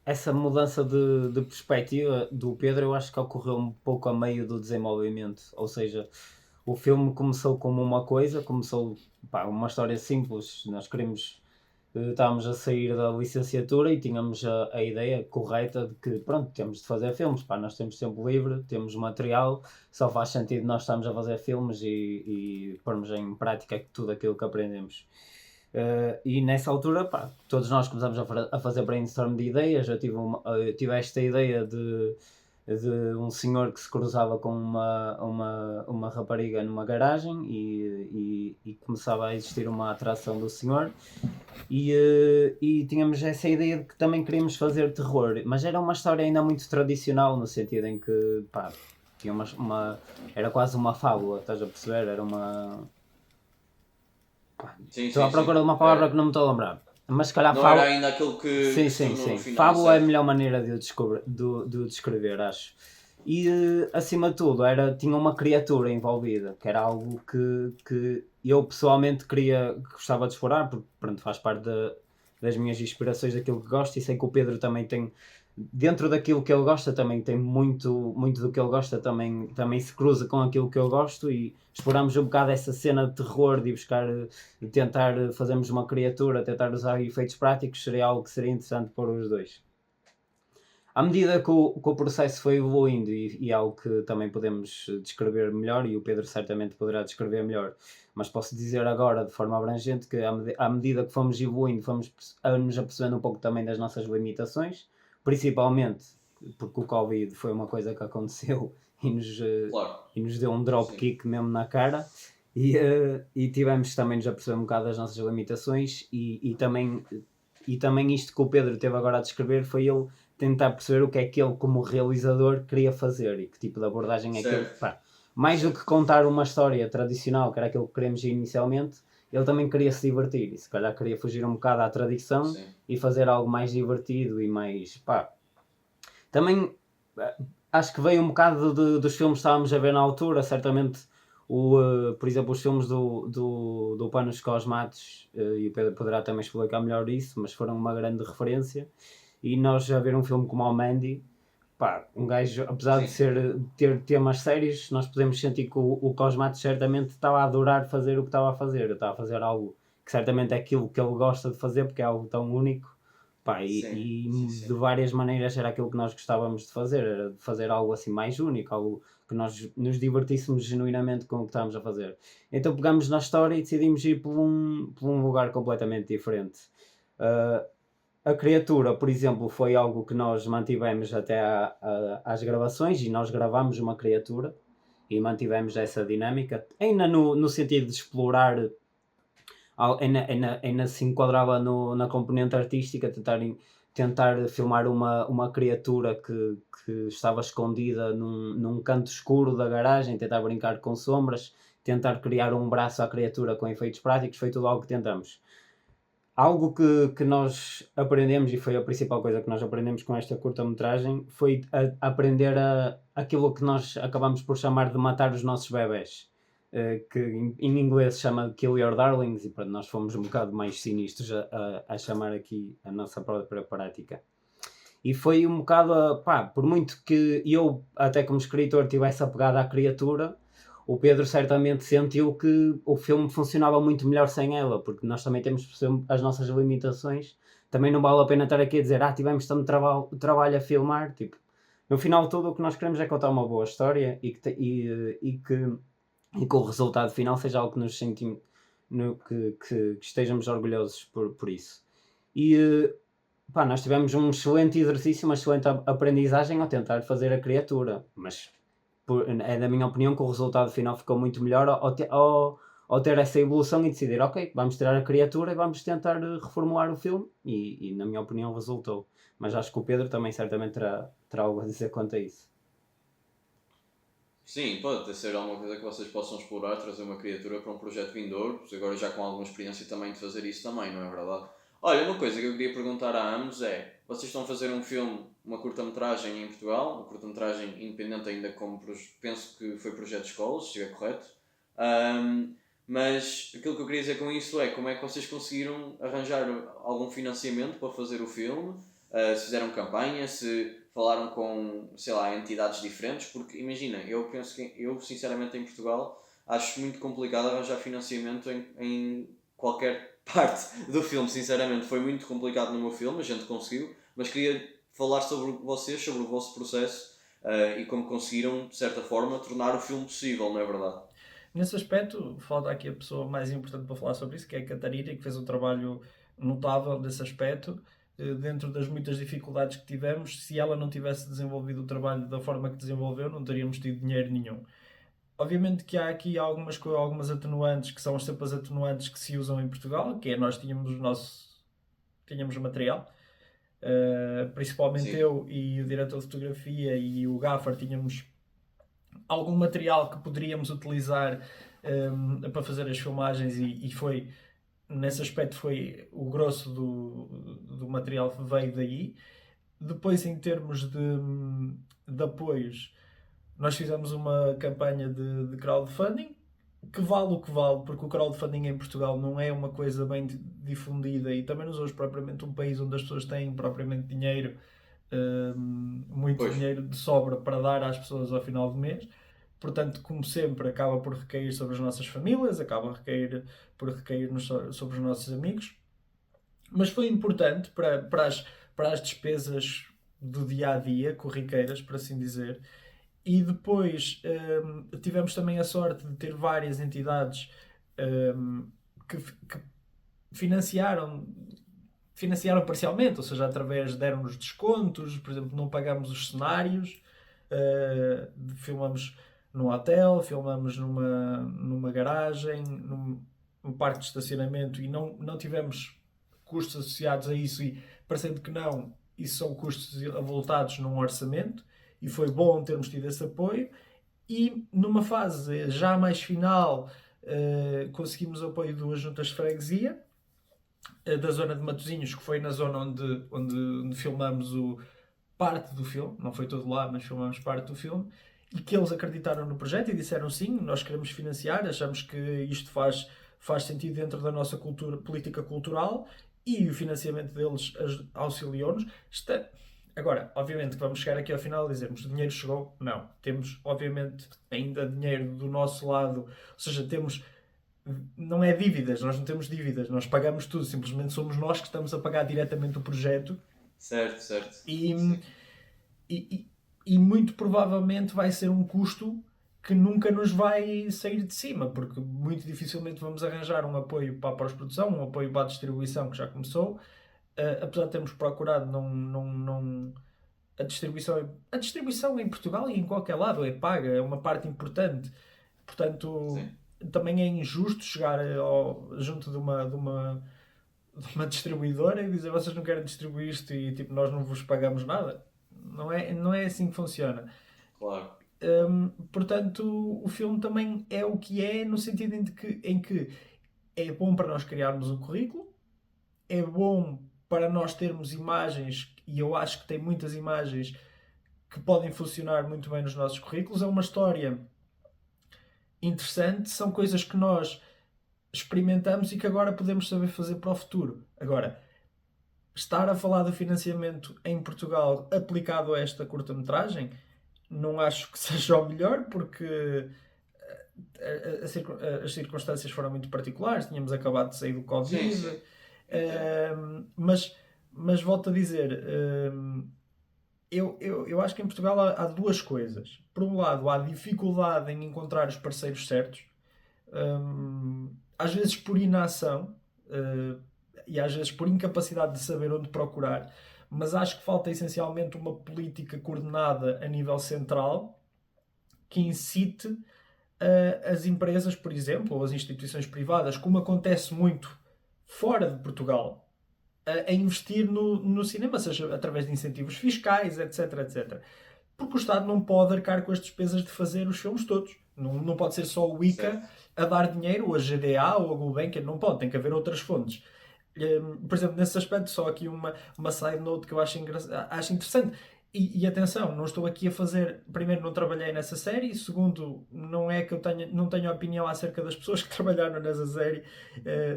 I: essa mudança de perspectiva do Pedro eu acho que ocorreu um pouco a meio do desenvolvimento, ou seja, o filme começou como uma coisa, uma história simples, estávamos a sair da licenciatura e tínhamos a ideia correta de que, pronto, temos de fazer filmes, nós temos tempo livre, temos material, só faz sentido nós estarmos a fazer filmes e pormos em prática tudo aquilo que aprendemos. E nessa altura, todos nós começamos a fazer brainstorm de ideias. Eu tive esta ideia de um senhor que se cruzava com uma rapariga numa garagem e começava a existir uma atração do senhor e tínhamos essa ideia de que também queríamos fazer terror, mas era uma história ainda muito tradicional, no sentido em que tinha era quase uma fábula, estás a perceber? Era uma... Estou à procura de uma palavra que não me estou a lembrar. Mas se calhar
H: não
I: fábula...
H: era ainda aquilo que...
I: Sim.
H: Final,
I: Fábula é a melhor maneira de o descrever, acho. E acima de tudo tinha uma criatura envolvida, que era algo que eu pessoalmente gostava de explorar, porque pronto, faz parte das minhas inspirações, daquilo que gosto, e sei que o Pedro também tem, dentro daquilo que ele gosta, também tem muito do que ele gosta, também se cruza com aquilo que eu gosto, e exploramos um bocado essa cena de terror, de tentar fazermos uma criatura, tentar usar efeitos práticos, seria algo que seria interessante para os dois. À medida que o processo foi evoluindo, e é algo que também podemos descrever melhor, e o Pedro certamente poderá descrever melhor, mas posso dizer agora de forma abrangente que à medida que fomos evoluindo, fomos nos apercebendo um pouco também das nossas limitações, principalmente porque o Covid foi uma coisa que aconteceu
H: Claro.
I: e nos deu um dropkick mesmo na cara. E tivemos também nos a perceber um bocado das nossas limitações e também isto que o Pedro teve agora a descrever foi ele tentar perceber o que é que ele como realizador queria fazer e que tipo de abordagem é que ele, mais do que contar uma história tradicional, que era aquilo que queremos inicialmente, ele também queria se divertir e se calhar queria fugir um bocado à tradição e fazer algo mais divertido e mais também acho que veio um bocado dos filmes que estávamos a ver na altura, certamente por exemplo, os filmes do Panos Cosmatos, e o Pedro poderá também explicar melhor isso, mas foram uma grande referência. E nós a ver um filme como o Mandy, um gajo, apesar de ter temas sérios, nós podemos sentir que o Cosmatos certamente estava a adorar fazer o que estava a fazer. Eu estava a fazer algo que certamente é aquilo que ele gosta de fazer, porque é algo tão único. De várias maneiras era aquilo que nós gostávamos de fazer, era de fazer algo assim mais único, algo que nós nos divertíssemos genuinamente com o que estávamos a fazer. Então pegámos na história e decidimos ir por um lugar completamente diferente. A criatura, por exemplo, foi algo que nós mantivemos até às gravações, e nós gravámos uma criatura e mantivemos essa dinâmica, ainda no sentido de explorar, ainda se enquadrava na componente artística, tentar filmar uma criatura que estava escondida num canto escuro da garagem, tentar brincar com sombras, tentar criar um braço à criatura com efeitos práticos, foi tudo algo que tentamos. Algo que nós aprendemos, e foi a principal coisa que nós aprendemos com esta curta-metragem, foi aprender aquilo que nós acabamos por chamar de matar os nossos bebés. Que em inglês se chama Kill Your Darlings, e nós fomos um bocado mais sinistros a chamar aqui a nossa própria prática. E foi um bocado, por muito que eu, até como escritor, tivesse apegado à criatura, o Pedro certamente sentiu que o filme funcionava muito melhor sem ela, porque nós também temos as nossas limitações. Também não vale a pena estar aqui a dizer tivemos tanto trabalho a filmar. Tipo, no final tudo o que nós queremos é contar uma boa história e que o resultado final seja algo que nos sentimos, que estejamos orgulhosos por isso. E nós tivemos um excelente exercício, uma excelente aprendizagem ao tentar fazer a criatura, mas é da minha opinião que o resultado final ficou muito melhor ao ter essa evolução e decidir, ok, vamos tirar a criatura e vamos tentar reformular o filme, e na minha opinião resultou. Mas acho que o Pedro também certamente terá algo a dizer quanto a isso.
H: Sim, pode ser alguma coisa que vocês possam explorar, trazer uma criatura para um projeto vindouro, agora já com alguma experiência também de fazer isso também, não é verdade? Olha, uma coisa que eu queria perguntar a ambos é, vocês estão a fazer um filme, uma curta-metragem em Portugal, uma curta-metragem independente ainda como, penso que foi projeto de escolas, se estiver correto, mas aquilo que eu queria dizer com isso é, como é que vocês conseguiram arranjar algum financiamento para fazer o filme, se fizeram campanha, se falaram com, sei lá, entidades diferentes, porque imagina, eu penso que eu sinceramente em Portugal acho muito complicado arranjar financiamento em qualquer parte do filme, sinceramente foi muito complicado no meu filme, a gente conseguiu, mas queria falar sobre vocês, sobre o vosso processo e como conseguiram, de certa forma, tornar o filme possível, não é verdade?
J: Nesse aspecto, falta aqui a pessoa mais importante para falar sobre isso, que é a Catarina, que fez um trabalho notável desse aspecto. Dentro das muitas dificuldades que tivemos, se ela não tivesse desenvolvido o trabalho da forma que desenvolveu, não teríamos tido dinheiro nenhum. Obviamente que há aqui algumas atenuantes, que são sempre as atenuantes que se usam em Portugal, que é nós tínhamos material, principalmente Sim. Eu e o diretor de fotografia e o Gaffer tínhamos algum material que poderíamos utilizar para fazer as filmagens e foi... Nesse aspecto foi o grosso do material que veio daí. Depois, em termos de apoios, nós fizemos uma campanha de crowdfunding, que vale o que vale, porque o crowdfunding em Portugal não é uma coisa bem difundida e também não somos propriamente um país onde as pessoas têm propriamente dinheiro, dinheiro de sobra para dar às pessoas ao final do mês. Portanto, como sempre, acaba por recair sobre as nossas famílias, acaba por recair sobre os nossos amigos. Mas foi importante para as despesas do dia-a-dia, corriqueiras, por assim dizer. E depois tivemos também a sorte de ter várias entidades que financiaram parcialmente, ou seja, deram-nos descontos, por exemplo, não pagamos os cenários, filmamos num hotel, filmamos numa garagem, num parque de estacionamento, e não tivemos custos associados a isso, e parecendo que não, isso são custos avultados num orçamento, e foi bom termos tido esse apoio. E numa fase já mais final conseguimos o apoio de duas juntas de freguesia da zona de Matosinhos, que foi na zona onde filmamos parte do filme, não foi todo lá, mas filmamos parte do filme, e que eles acreditaram no projeto e disseram sim, nós queremos financiar, achamos que isto faz sentido dentro da nossa política cultural, e o financiamento deles auxiliou-nos. Agora, obviamente que vamos chegar aqui ao final e dizermos o dinheiro chegou? Não. Temos, obviamente, ainda dinheiro do nosso lado, ou seja, não é dívidas, nós não temos dívidas, nós pagamos tudo, simplesmente somos nós que estamos a pagar diretamente o projeto.
H: Certo.
J: E muito provavelmente vai ser um custo que nunca nos vai sair de cima, porque muito dificilmente vamos arranjar um apoio para a pós-produção, um apoio para a distribuição, que já começou. Apesar de termos procurado a distribuição em Portugal e em qualquer lado é paga, é uma parte importante. Portanto, também é injusto chegar junto de uma distribuidora e dizer vocês não querem distribuir isto e tipo, nós não vos pagamos nada. Não é assim que funciona.
H: Claro.
J: Portanto, o filme também é o que é, no sentido em que é bom para nós criarmos um currículo, é bom para nós termos imagens, e eu acho que tem muitas imagens que podem funcionar muito bem nos nossos currículos. É uma história interessante, são coisas que nós experimentamos e que agora podemos saber fazer para o futuro. Agora, estar a falar do financiamento em Portugal aplicado a esta curta-metragem, não acho que seja o melhor, porque as circunstâncias foram muito particulares, tínhamos acabado de sair do Covid.
H: Sim.
J: Mas volto a dizer, eu acho que em Portugal há duas coisas. Por um lado, há dificuldade em encontrar os parceiros certos, às vezes por inação e às vezes por incapacidade de saber onde procurar, mas acho que falta essencialmente uma política coordenada a nível central que incite as empresas, por exemplo, ou as instituições privadas, como acontece muito fora de Portugal, a investir no cinema, seja através de incentivos fiscais, etc. Porque o Estado não pode arcar com as despesas de fazer os filmes todos. Não pode ser só o ICA a dar dinheiro, ou a GDA, ou a Gulbenkian, não pode, tem que haver outras fontes. Por exemplo, nesse aspecto, só aqui uma side note que eu acho interessante. E atenção, não estou aqui a fazer... Primeiro, não trabalhei nessa série. Segundo, não é que eu não tenho opinião acerca das pessoas que trabalharam nessa série.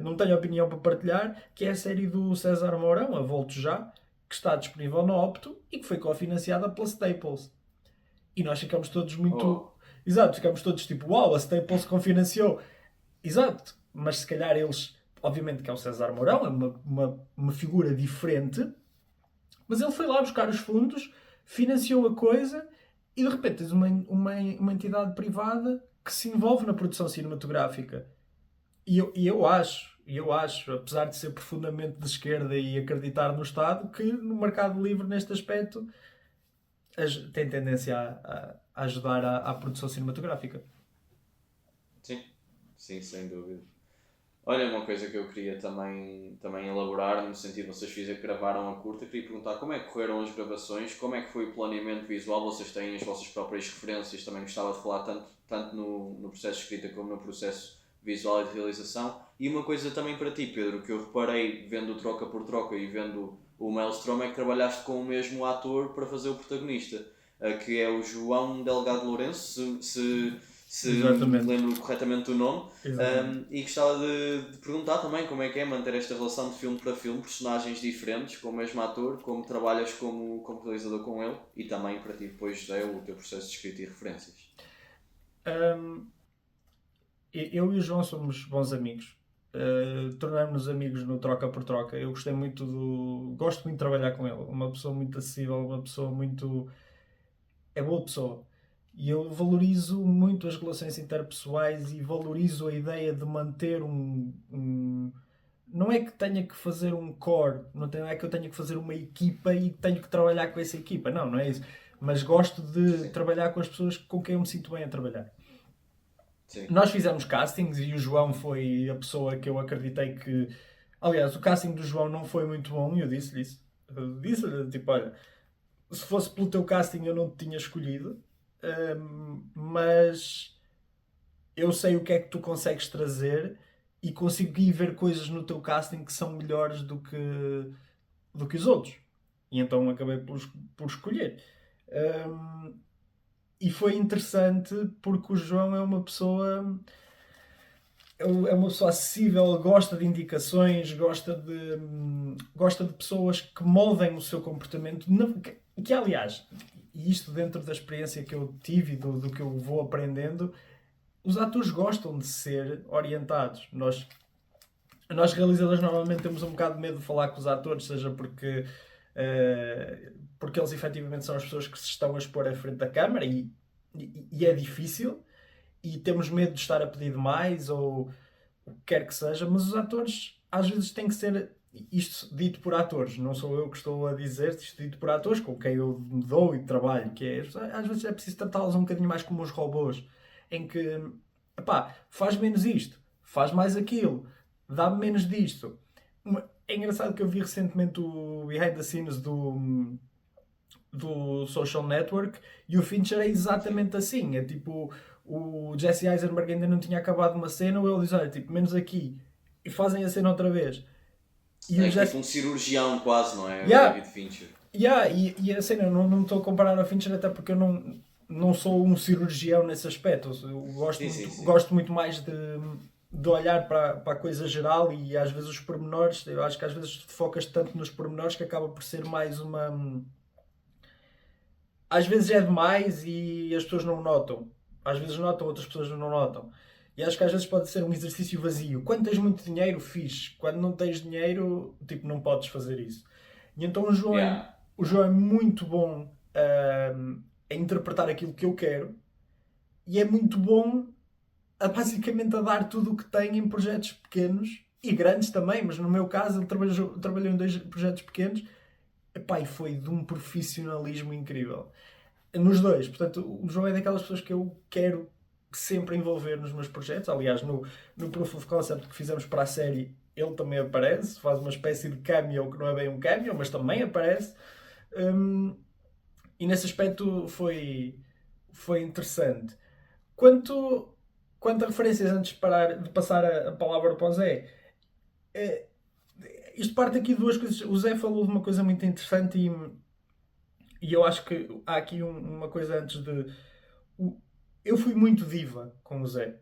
J: Não tenho opinião para partilhar. Que é a série do César Mourão, A Volto Já, que está disponível no Opto e que foi cofinanciada pela Staples. E nós ficamos todos muito... Exato, ficamos todos tipo, uau, a Staples cofinanciou. Exato, mas se calhar eles... Obviamente que é o César Mourão, é uma figura diferente, mas ele foi lá buscar os fundos, financiou a coisa e de repente tens uma entidade privada que se envolve na produção cinematográfica. E eu acho, apesar de ser profundamente de esquerda e acreditar no Estado, que no mercado livre neste aspecto tem tendência a ajudar à produção cinematográfica.
H: Sim, sem dúvida. Olha, uma coisa que eu queria também elaborar, no sentido de vocês gravaram a curta, queria perguntar como é que correram as gravações, como é que foi o planeamento visual, vocês têm as vossas próprias referências, também gostava de falar tanto no processo de escrita como no processo visual e de realização. E uma coisa também para ti, Pedro, que eu reparei vendo o Troca por Troca e vendo o Maelstrom, é que trabalhaste com o mesmo ator para fazer o protagonista, que é o João Delgado Lourenço, se me lembro corretamente do nome. E gostava de perguntar também como é que é manter esta relação de filme para filme, personagens diferentes com o mesmo ator, como trabalhas como realizador com ele, e também para ti depois, José, o teu processo de escrita e referências.
J: Eu e o João somos bons amigos. tornamos-nos amigos no troca por troca. Eu gosto muito de trabalhar com ele, uma pessoa muito acessível, uma pessoa muito... é boa pessoa. E eu valorizo muito as relações interpessoais e valorizo a ideia de manter não é que tenha que fazer um core, não é que eu tenha que fazer uma equipa e tenho que trabalhar com essa equipa. Não é isso. Mas gosto de trabalhar com as pessoas com quem eu me sinto bem a trabalhar.
H: Sim.
J: Nós fizemos castings e o João foi a pessoa que eu acreditei que... Aliás, o casting do João não foi muito bom e eu disse-lhe isso. Eu disse-lhe, tipo, olha, se fosse pelo teu casting eu não te tinha escolhido, mas eu sei o que é que tu consegues trazer e consegui ver coisas no teu casting que são melhores do que os outros. E então acabei por escolher. E foi interessante porque o João é uma pessoa acessível, gosta de indicações, gosta de pessoas que moldem o seu comportamento, que aliás, e isto dentro da experiência que eu tive e do que eu vou aprendendo, os atores gostam de ser orientados. Nós realizadores normalmente temos um bocado de medo de falar com os atores, seja porque eles efetivamente são as pessoas que se estão a expor à frente da câmara e é difícil e temos medo de estar a pedir demais ou o que quer que seja, mas os atores às vezes têm que ser, isto dito por atores, não sou eu que estou a dizer, isto dito por atores com quem eu me dou e trabalho, que é, às vezes é preciso tratá-los um bocadinho mais como os robôs, em que, faz menos isto, faz mais aquilo, dá-me menos disto. É engraçado que eu vi recentemente o behind the scenes do Social Network e o Fincher é exatamente assim. É tipo, o Jesse Eisenberg ainda não tinha acabado uma cena, ou ele diz, olha, tipo, menos aqui, e fazem a cena outra vez. E
H: é tipo um cirurgião quase, não é?
J: Yeah.
H: O David Fincher.
J: E a cena, não estou a comparar ao Fincher até porque eu não sou um cirurgião nesse aspecto. Eu gosto muito mais de olhar para a coisa geral e às vezes os pormenores, eu acho que às vezes te focas tanto nos pormenores que acaba por ser mais uma... Às vezes é demais e as pessoas não notam. Às vezes notam, outras pessoas não notam. E acho que às vezes pode ser um exercício vazio. Quando tens muito dinheiro, fixe. Quando não tens dinheiro, tipo, não podes fazer isso. E então o João é muito bom a interpretar aquilo que eu quero e é muito bom basicamente a dar tudo o que tem em projetos pequenos e grandes também, mas no meu caso ele trabalhou em 2 projetos pequenos. E foi de um profissionalismo incrível. Nos 2. Portanto, o João é daquelas pessoas que eu quero sempre envolver nos meus projetos. Aliás, no Proof of Concept que fizemos para a série, ele também aparece. Faz uma espécie de cameo, que não é bem um cameo, mas também aparece. E nesse aspecto foi interessante. Quanto a referências, antes de passar a palavra para o Zé... Isto parte aqui de 2 coisas. O Zé falou de uma coisa muito interessante e eu acho que há aqui uma coisa antes de... Eu fui muito diva com o Zé.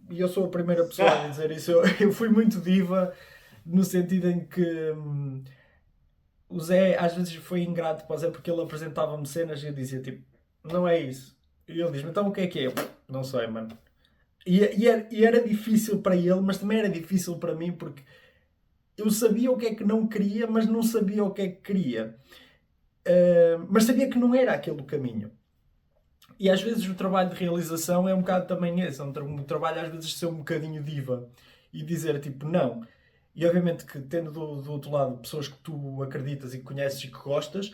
J: E eu sou a primeira pessoa a dizer isso. Eu fui muito diva no sentido em que o Zé às vezes foi ingrato para o Zé porque ele apresentava-me cenas e eu dizia tipo, não é isso. E ele diz-me, então o que é que é? Eu, não sei, mano. E era difícil para ele, mas também era difícil para mim porque eu sabia o que é que não queria, mas não sabia o que é que queria. Mas sabia que não era aquele o caminho. E às vezes o trabalho de realização é um bocado também esse. É um trabalho às vezes de ser um bocadinho diva. E dizer tipo, não. E obviamente que tendo do outro lado pessoas que tu acreditas e que conheces e que gostas,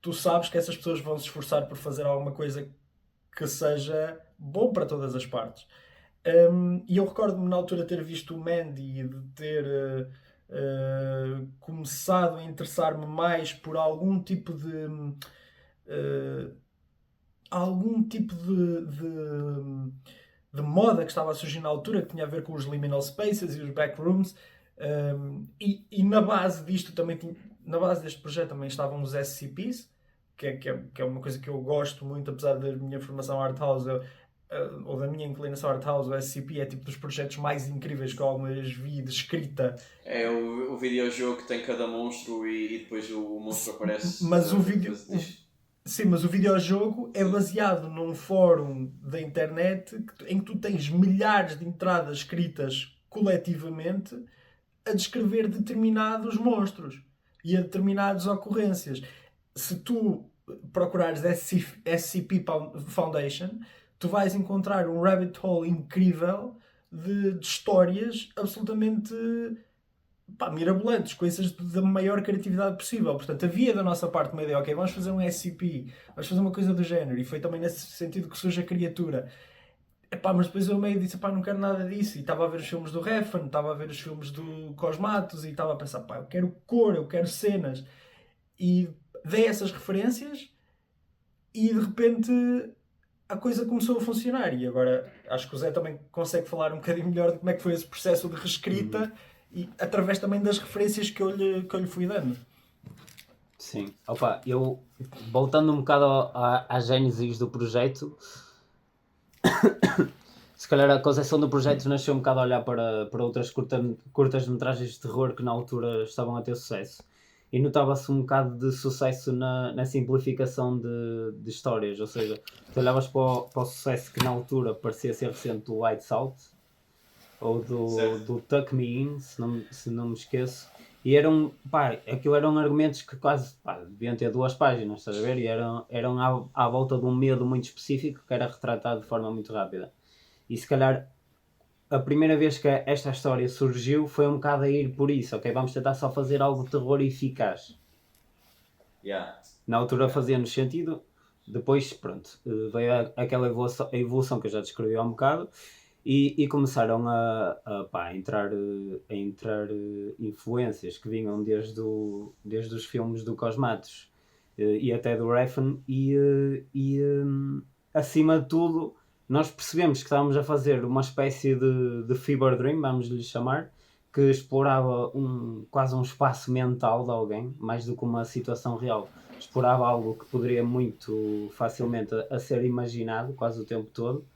J: tu sabes que essas pessoas vão se esforçar por fazer alguma coisa que seja bom para todas as partes. E eu recordo-me na altura ter visto o Mandy e de ter começado a interessar-me mais por algum tipo de moda que estava a surgir na altura, que tinha a ver com os liminal spaces e os backrooms, e na base disto também na base deste projeto também estavam os SCPs, que é uma coisa que eu gosto muito, apesar da minha formação art house ou da minha inclinação art house. O SCP é tipo dos projetos mais incríveis que eu alguma vez vi de escrita.
H: É o videojogo que tem cada monstro e depois o monstro aparece.
J: Mas mas o videojogo é baseado num fórum da internet em que tu tens milhares de entradas escritas coletivamente a descrever determinados monstros e a determinadas ocorrências. Se tu procurares SCP Foundation, tu vais encontrar um rabbit hole incrível de histórias absolutamente mirabolantes, coisas da maior criatividade possível. Portanto, havia da nossa parte uma ideia, ok, vamos fazer um SCP, vamos fazer uma coisa do género, e foi também nesse sentido que surge a criatura. Mas depois eu meio disse, não quero nada disso, e estava a ver os filmes do Refn, estava a ver os filmes do Cosmatos, e estava a pensar, eu quero cor, eu quero cenas, e dei essas referências, e de repente a coisa começou a funcionar. E agora acho que o Zé também consegue falar um bocadinho melhor de como é que foi esse processo de reescrita, e através também das referências que eu lhe fui dando.
I: Sim, eu voltando um bocado à gênese do projeto, se calhar a concepção do projeto nasceu um bocado a olhar para outras curtas-metragens de terror que na altura estavam a ter sucesso, e notava-se um bocado de sucesso na simplificação de histórias, ou seja, tu olhavas para o sucesso que na altura parecia ser recente do Lights Out ou do Tuck Me In, se não me esqueço, e aquilo eram argumentos que quase deviam ter 2 páginas, estás a ver? E eram à volta de um medo muito específico que era retratado de forma muito rápida. E se calhar a primeira vez que esta história surgiu foi um bocado a ir por isso, ok? Vamos tentar só fazer algo de terror eficaz. Na altura fazia-nos sentido, depois pronto, veio aquela evolução que eu já descrevi há um bocado, e começaram a entrar influências que vinham desde os filmes do Cosmatos e até do Refn, e acima de tudo nós percebemos que estávamos a fazer uma espécie de fever dream, vamos lhe chamar, que explorava quase um espaço mental de alguém, mais do que uma situação real. Explorava algo que poderia muito facilmente a ser imaginado quase o tempo todo,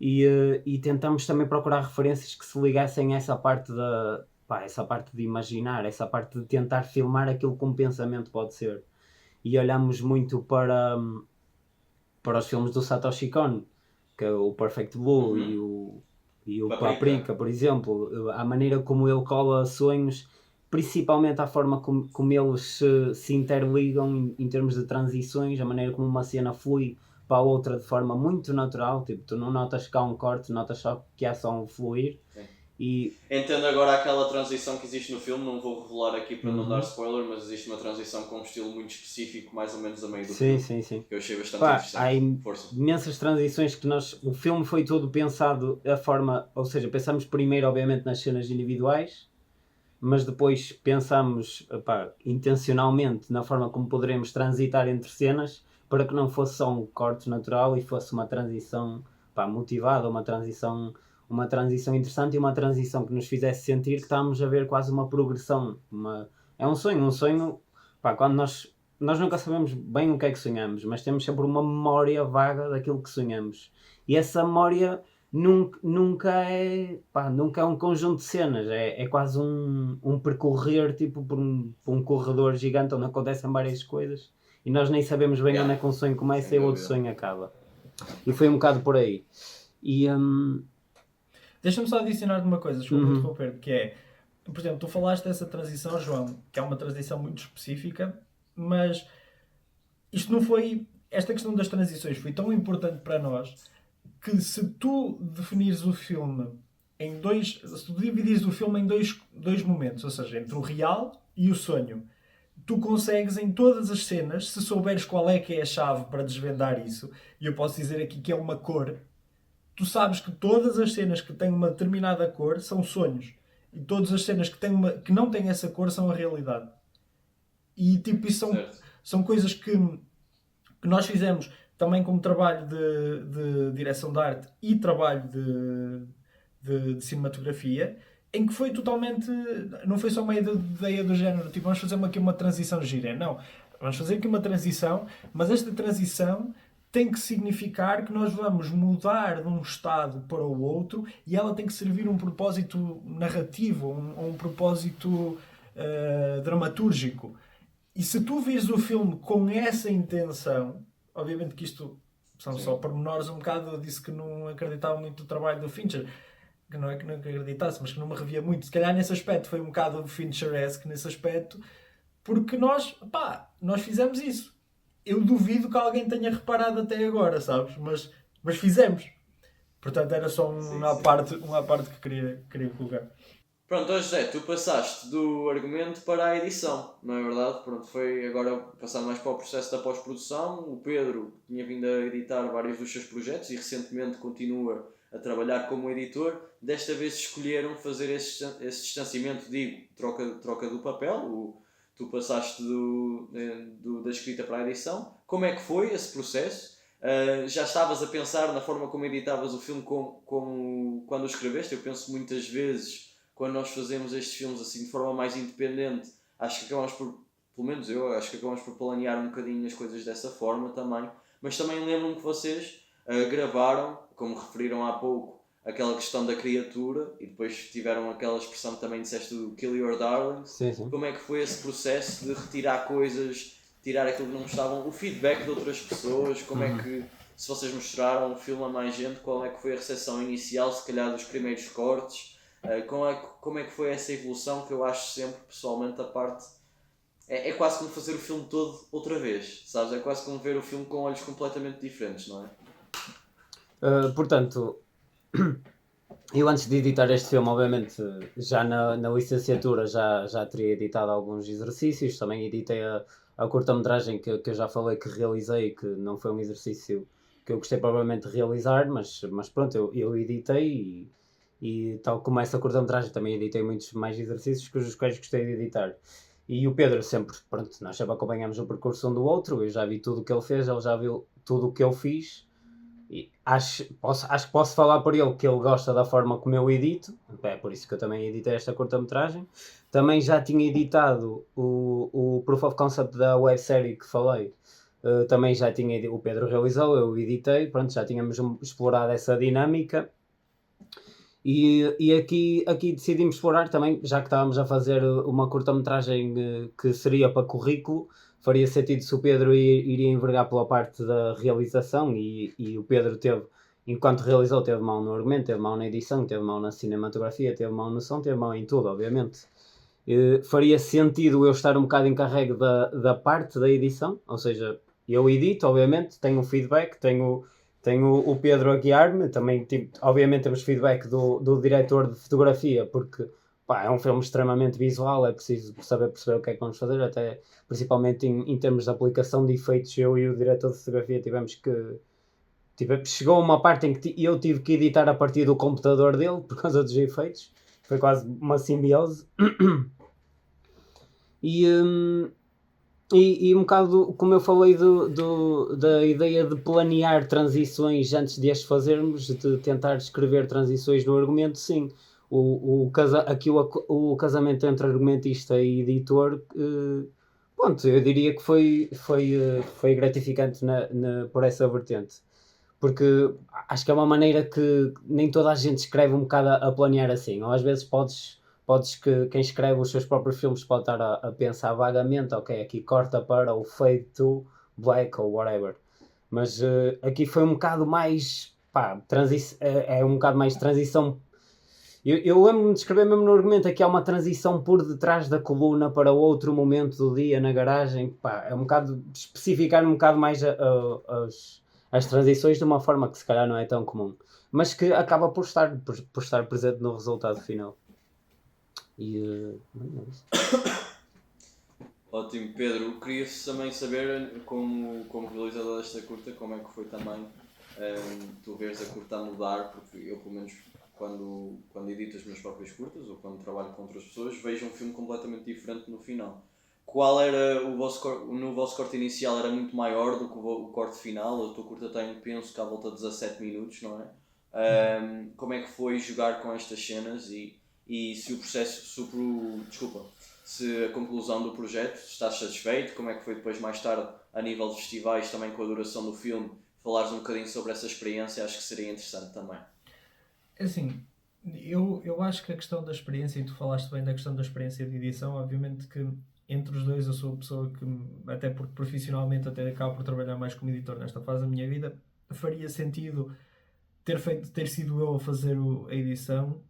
I: e tentamos também procurar referências que se ligassem a essa parte essa parte de imaginar, essa parte de tentar filmar aquilo que um pensamento pode ser. E olhamos muito para os filmes do Satoshi Kon, que é o Perfect Blue, e o Paprika, por exemplo, a maneira como ele cola sonhos, principalmente a forma como eles se interligam em termos de transições, a maneira como uma cena flui para a outra de forma muito natural, tipo, tu não notas que há um corte, notas só que há só um fluir. E
H: entendo agora aquela transição que existe no filme, não vou revelar aqui para não dar spoiler, mas existe uma transição com um estilo muito específico, mais ou menos a meio do filme.
I: Sim.
H: Que eu achei bastante interessante.
I: Há imensas transições que o filme foi todo pensado da forma, ou seja, pensamos primeiro obviamente nas cenas individuais, mas depois pensamos intencionalmente na forma como poderemos transitar entre cenas para que não fosse só um corte natural e fosse uma transição motivada, uma transição interessante e uma transição que nos fizesse sentir que estávamos a ver quase uma progressão. É um sonho, quando nós nunca sabemos bem o que é que sonhamos, mas temos sempre uma memória vaga daquilo que sonhamos. E essa memória nunca é um conjunto de cenas, é quase um percorrer tipo por um corredor gigante onde acontecem várias coisas e nós nem sabemos bem onde é que um sonho começa e o outro sonho acaba. E foi um bocado por aí. E
J: deixa-me só adicionar uma coisa, desculpa interromper, que é, por exemplo, tu falaste dessa transição, João, que é uma transição muito específica, mas isto não foi, esta questão das transições foi tão importante para nós que se tu definires o filme se tu dividires o filme em dois momentos, ou seja, entre o real e o sonho, tu consegues em todas as cenas, se souberes qual é que é a chave para desvendar isso, e eu posso dizer aqui que é uma cor, tu sabes que todas as cenas que têm uma determinada cor são sonhos. E todas as cenas que não têm essa cor são a realidade. E tipo, isso são coisas que nós fizemos também como trabalho de direção de arte e trabalho de cinematografia, em que foi totalmente... Não foi só uma ideia do género, tipo, vamos fazer aqui uma transição gira. Não, vamos fazer aqui uma transição, mas esta transição tem que significar que nós vamos mudar de um estado para o outro e ela tem que servir um propósito narrativo, um propósito dramatúrgico. E se tu vires o filme com essa intenção, obviamente que isto são só pormenores um bocado, eu disse que não acreditava muito no trabalho do Fincher, que não é que nunca acreditasse, mas que não me revia muito. Se calhar nesse aspecto foi um bocado Fincher-esque nesse aspecto, porque nós fizemos isso. Eu duvido que alguém tenha reparado até agora, sabes? Mas fizemos. Portanto, era só uma parte que queria colocar.
H: Pronto, José, tu passaste do argumento para a edição, não é verdade? Pronto, foi agora passar mais para o processo da pós-produção. O Pedro tinha vindo a editar vários dos seus projetos e recentemente continua a trabalhar como editor. Desta vez escolheram fazer esse distanciamento, troca do papel. Tu passaste da escrita para a edição. Como é que foi esse processo? Já estavas a pensar na forma como editavas o filme quando o escreveste? Eu penso muitas vezes, quando nós fazemos estes filmes assim de forma mais independente, acho que acabamos por, pelo menos eu, acho que acabamos por planear um bocadinho as coisas dessa forma também. Mas também lembro-me que vocês gravaram, como referiram há pouco, aquela questão da criatura e depois tiveram aquela expressão que também disseste do Kill Your Darlings.
I: Sim.
H: Como é que foi esse processo de retirar coisas, tirar aquilo que não gostavam, o feedback de outras pessoas, como é que, se vocês mostraram o filme a mais gente, qual é que foi a recepção inicial, se calhar dos primeiros cortes, como é que foi essa evolução, que eu acho sempre, pessoalmente, a parte... É quase como fazer o filme todo outra vez, sabes? É quase como ver o filme com olhos completamente diferentes, não é?
I: Portanto, eu antes de editar este filme, obviamente, já na licenciatura já teria editado alguns exercícios, também editei a curta-metragem que eu já falei que realizei, que não foi um exercício que eu gostei provavelmente de realizar, mas pronto, eu editei e tal como essa curta-metragem também editei muitos mais exercícios que os quais gostei de editar. E o Pedro sempre, pronto, nós sempre acompanhamos o percurso um do outro, eu já vi tudo o que ele fez, ele já viu tudo o que eu fiz, e acho que posso falar por ele que ele gosta da forma como eu edito, é por isso que eu também editei esta curta-metragem. Também já tinha editado o Proof of Concept da websérie que falei, também já tinha, o Pedro realizou, eu editei, pronto, já tínhamos explorado essa dinâmica. E aqui decidimos explorar também, já que estávamos a fazer uma curta-metragem que seria para currículo, faria sentido se o Pedro iria envergar pela parte da realização e o Pedro teve, enquanto realizou, teve mão no argumento, teve mão na edição, teve mão na cinematografia, teve mão no som, teve mão em tudo, obviamente. Faria sentido eu estar um bocado encarregue da parte da edição, ou seja, eu edito, obviamente, tenho feedback, tenho o Pedro a guiar-me, também obviamente temos feedback do diretor de fotografia, porque é um filme extremamente visual, é preciso saber perceber o que é que vamos fazer, até principalmente em termos de aplicação de efeitos, eu e o diretor de fotografia chegou uma parte em que eu tive que editar a partir do computador dele, por causa dos efeitos, foi quase uma simbiose. E um bocado, como eu falei da ideia de planear transições antes de as fazermos, de tentar escrever transições no argumento, sim. O casamento entre argumentista e editor, pronto, eu diria que foi gratificante por essa vertente. Porque acho que é uma maneira que nem toda a gente escreve um bocado a planear assim. Ou às vezes quem escreve os seus próprios filmes pode estar a pensar vagamente, ok, aqui corta para o fade to black ou whatever. Mas aqui foi um bocado mais, um bocado mais transição. Eu lembro-me de escrever mesmo no argumento, aqui há uma transição por detrás da coluna para outro momento do dia na garagem. É um bocado especificar um bocado mais as transições de uma forma que se calhar não é tão comum, mas que acaba por estar presente no resultado final.
H: Ótimo, Pedro. Queria também saber, como realizador desta curta, como é que foi também tu veres a curta a mudar, porque eu, pelo menos, quando edito as minhas próprias curtas ou quando trabalho com outras pessoas, vejo um filme completamente diferente no final. Qual era no vosso corte inicial? Era muito maior do que o corte final? A tua curta tem, penso que à volta de 17 minutos, não é? Como é que foi jogar com estas cenas e se o processo, se a conclusão do projeto, estás satisfeito? Como é que foi depois, mais tarde, a nível de festivais, também com a duração do filme, falares um bocadinho sobre essa experiência? Acho que seria interessante também.
J: Assim, eu acho que a questão da experiência, e tu falaste bem da questão da experiência de edição, obviamente que entre os dois eu sou a pessoa que, até porque profissionalmente até acabo por trabalhar mais como editor nesta fase da minha vida, faria sentido ter sido eu a fazer a edição,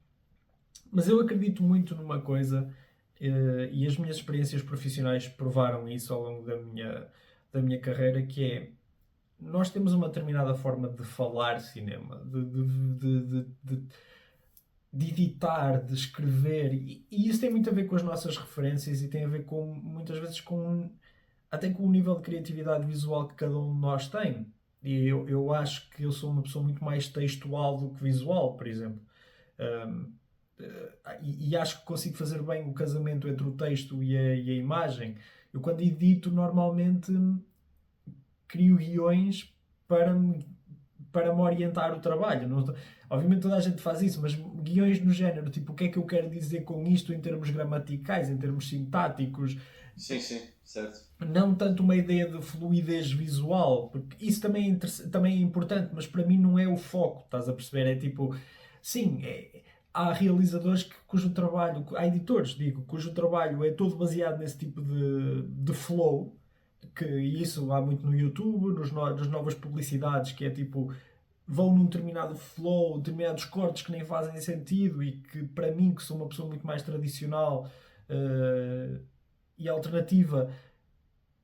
J: mas eu acredito muito numa coisa, e as minhas experiências profissionais provaram isso ao longo da minha carreira, que é, nós temos uma determinada forma de falar cinema, de editar, de escrever, e isso tem muito a ver com as nossas referências e tem a ver com, muitas vezes, até com o nível de criatividade visual que cada um de nós tem. E eu acho que eu sou uma pessoa muito mais textual do que visual, por exemplo. E acho que consigo fazer bem o casamento entre o texto e a imagem. Eu, quando edito, normalmente crio guiões para me orientar o trabalho. Obviamente toda a gente faz isso, mas guiões no género, tipo, o que é que eu quero dizer com isto em termos gramaticais, em termos sintáticos.
H: Sim, certo.
J: Não tanto uma ideia de fluidez visual, porque isso também é importante, mas para mim não é o foco, estás a perceber? É tipo, sim, há realizadores cujo trabalho, há editores, cujo trabalho é todo baseado nesse tipo de flow, e isso há muito no YouTube, nas novas publicidades, que é tipo, vão num determinado flow, determinados cortes que nem fazem sentido, e que para mim, que sou uma pessoa muito mais tradicional e alternativa,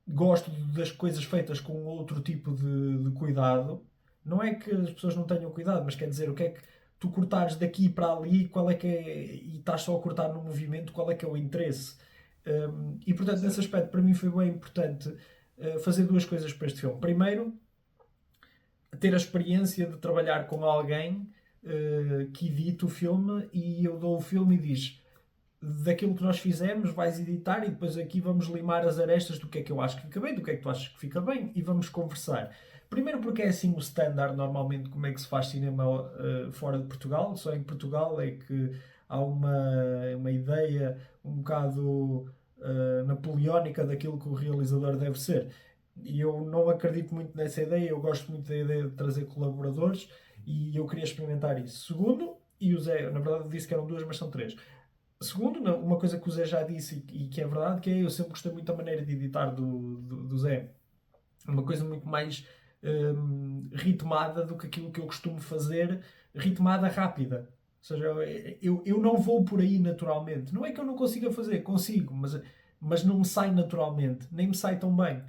J: gosto das coisas feitas com outro tipo de cuidado. Não é que as pessoas não tenham cuidado, mas quer dizer, o que é que tu cortares daqui para ali, qual é que é, e estás só a cortar no movimento, qual é que é o interesse? E portanto, nesse aspecto, para mim foi bem importante fazer duas coisas para este filme. Primeiro, ter a experiência de trabalhar com alguém que edita o filme, e eu dou o filme e diz, daquilo que nós fizemos vais editar, e depois aqui vamos limar as arestas do que é que eu acho que fica bem, do que é que tu achas que fica bem, e vamos conversar. Primeiro porque é assim o standard, normalmente, como é que se faz cinema fora de Portugal. Só em Portugal é que há uma ideia um bocado napoleónica daquilo que o realizador deve ser. E eu não acredito muito nessa ideia, eu gosto muito da ideia de trazer colaboradores, e eu queria experimentar isso. Segundo, e o Zé, na verdade, disse que eram duas, mas são três. Segundo, uma coisa que o Zé já disse e que é verdade, que é, eu sempre gostei muito da maneira de editar do Zé. Uma coisa muito mais ritmada do que aquilo que eu costumo fazer, ritmada rápida. Ou seja, eu não vou por aí naturalmente. Não é que eu não consiga fazer, consigo, mas não me sai naturalmente, nem me sai tão bem.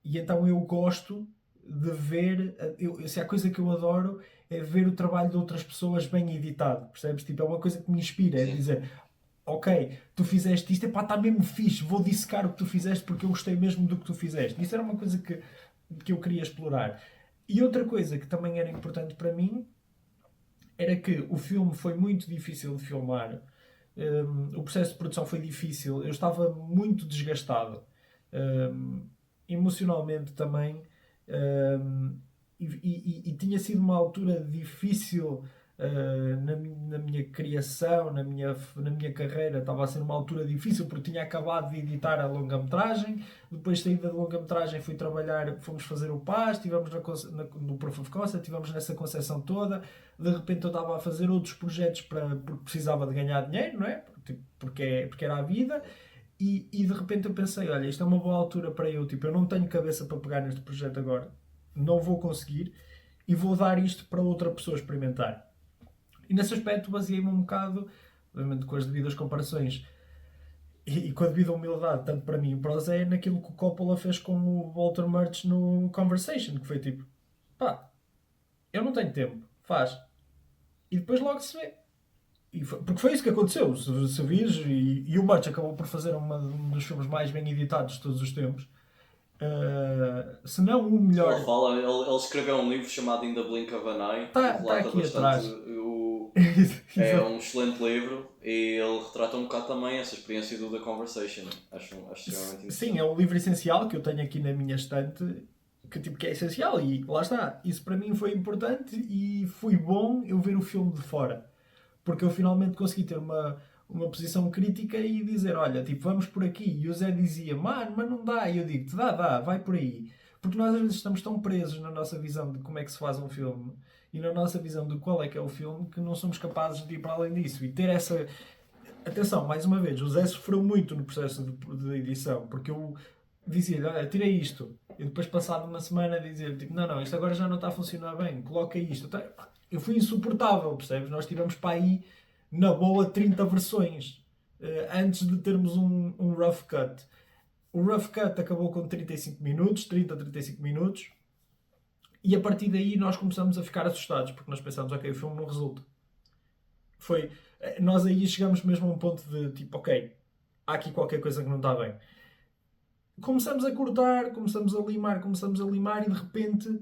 J: E então eu gosto de ver, se há coisa que eu adoro é ver o trabalho de outras pessoas bem editado, percebes? Tipo, é uma coisa que me inspira, é dizer, ok, tu fizeste isto, epá, está mesmo fixe, vou dissecar o que tu fizeste porque eu gostei mesmo do que tu fizeste. Isso era uma coisa que eu queria explorar. E outra coisa que também era importante para mim era que o filme foi muito difícil de filmar, o processo de produção foi difícil, eu estava muito desgastado, emocionalmente também, e tinha sido uma altura difícil na minha criação, na minha carreira. Estava a ser uma altura difícil porque tinha acabado de editar a longa-metragem, depois de sair da longa-metragem fui trabalhar, fomos fazer o PAS, estivemos no Proof of Concept, estivemos nessa concepção toda. De repente eu estava a fazer outros projetos porque precisava de ganhar dinheiro, não é? Porque era a vida. E de repente eu pensei, olha, isto é uma boa altura para eu não tenho cabeça para pegar neste projeto agora, não vou conseguir, e vou dar isto para outra pessoa experimentar. E nesse aspecto baseei-me um bocado, obviamente com as devidas comparações e com a devida humildade, tanto para mim e para o Zé, naquilo que o Coppola fez com o Walter Murch no Conversation, que foi tipo, pá, eu não tenho tempo, faz. E depois logo se vê. Porque foi isso que aconteceu, se vires, e o Murch acabou por fazer um dos filmes mais bem editados de todos os tempos. Se não o melhor.
H: Ele escreveu um livro chamado In the Blink of an Eye, que relata
J: aqui
H: bastante
J: atrás.
H: É um excelente livro, e ele retrata um bocado também essa experiência do The Conversation. Acho extremamente interessante.
J: Sim, é um livro essencial que eu tenho aqui na minha estante, que é essencial, e lá está. Isso para mim foi importante, e foi bom eu ver o filme de fora, porque eu finalmente consegui ter uma posição crítica e dizer, olha, vamos por aqui. E o Zé dizia, mas não dá. E eu digo-te, dá, vai por aí. Porque nós às vezes estamos tão presos na nossa visão de como é que se faz um filme e na nossa visão de qual é que é o filme, que não somos capazes de ir para além disso. E ter essa... Atenção, mais uma vez, o Zé sofreu muito no processo de edição, porque eu dizia-lhe, olha, tirei isto. E depois, passado uma semana, dizia-lhe, tipo, não, isto agora já não está a funcionar bem, coloca isto. Eu fui insuportável, percebes? Nós tivemos para aí, na boa, 30 versões, antes de termos um rough cut. O rough cut acabou com 35 minutos, 35 minutos, e a partir daí nós começamos a ficar assustados, porque nós pensámos, ok, o filme não resulta. Nós aí chegamos mesmo a um ponto de, tipo, ok, há aqui qualquer coisa que não está bem. Começamos a cortar, começamos a limar e de repente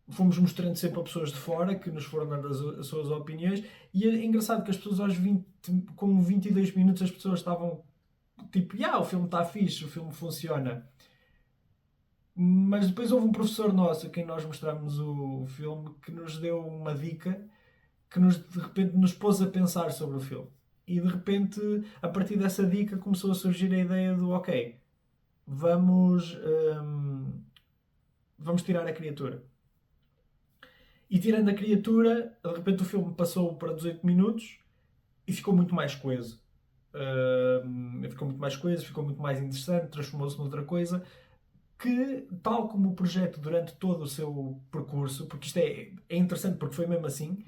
J: fomos mostrando sempre a pessoas de fora que nos foram dando as suas opiniões, e é engraçado que as pessoas com 22 minutos as pessoas estavam tipo, o filme está fixe, o filme funciona. Mas depois houve um professor nosso a quem nós mostramos o filme que nos deu uma dica que de repente nos pôs a pensar sobre o filme. E de repente, a partir dessa dica, começou a surgir a ideia do ok, vamos tirar a criatura. E tirando a criatura, de repente o filme passou para 18 minutos e ficou muito mais coeso. Ficou muito mais interessante, transformou-se noutra coisa que, tal como o projeto durante todo o seu percurso, porque isto é interessante porque foi mesmo assim,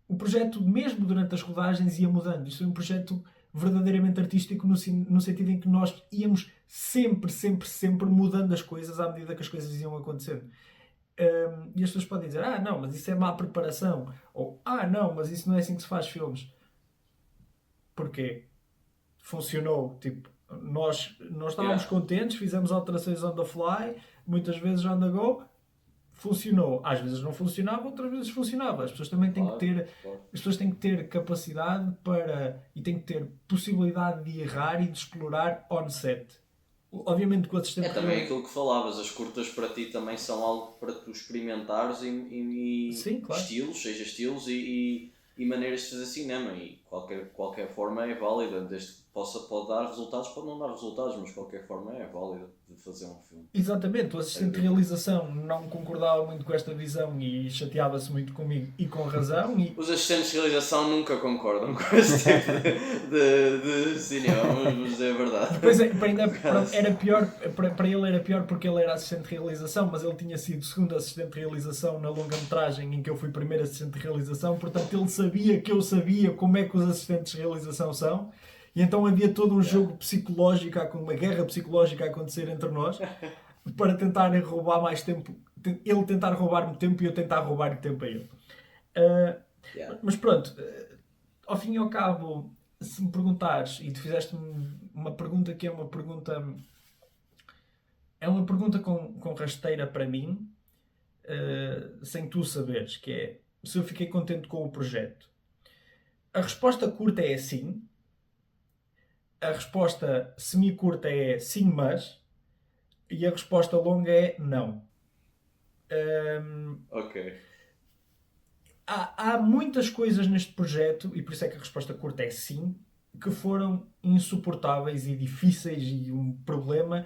J: o projeto mesmo durante as rodagens ia mudando. Isto é um projeto verdadeiramente artístico no sentido em que nós íamos sempre mudando as coisas à medida que as coisas iam acontecendo. E as pessoas podem dizer, não, mas isso é má preparação, ou não, mas isso não é assim que se faz filmes. Porquê? Funcionou, tipo, nós estávamos contentes, fizemos alterações on the fly, muitas vezes on the go, funcionou. Às vezes não funcionava, outras vezes funcionava. As pessoas também têm que ter capacidade e têm que ter possibilidade de errar e de explorar on set. Obviamente que o assistente...
H: É também aquilo que falavas, as curtas para ti também são algo para tu experimentares e
J: sim, claro.
H: estilos e maneiras de fazer cinema, e qualquer forma é válida, desde que pode dar resultados, pode não dar resultados, mas de qualquer forma é válida de fazer um filme.
J: Exatamente, o assistente de realização não concordava muito com esta visão e chateava-se muito comigo, e com razão.
H: Os assistentes de realização nunca concordam com esse tipo de cinema, mas é verdade.
J: Depois era pior, para ele era pior porque ele era assistente de realização, mas ele tinha sido segundo assistente de realização na longa-metragem em que eu fui primeiro assistente de realização, portanto ele sabia que eu sabia como é que os assistentes de realização são. E então havia todo um jogo psicológico, uma guerra psicológica a acontecer entre nós para tentar roubar mais tempo. Ele tentar roubar-me tempo e eu tentar roubar tempo a ele. Mas pronto, ao fim e ao cabo, se me perguntares, e tu fizeste-me uma pergunta que é uma pergunta com rasteira para mim, sem tu saberes, que é se eu fiquei contente com o projeto. A resposta curta é sim. A resposta semi-curta é sim, mas. E a resposta longa é não.
H: Ok.
J: Há muitas coisas neste projeto, e por isso é que a resposta curta é sim, que foram insuportáveis e difíceis e um problema.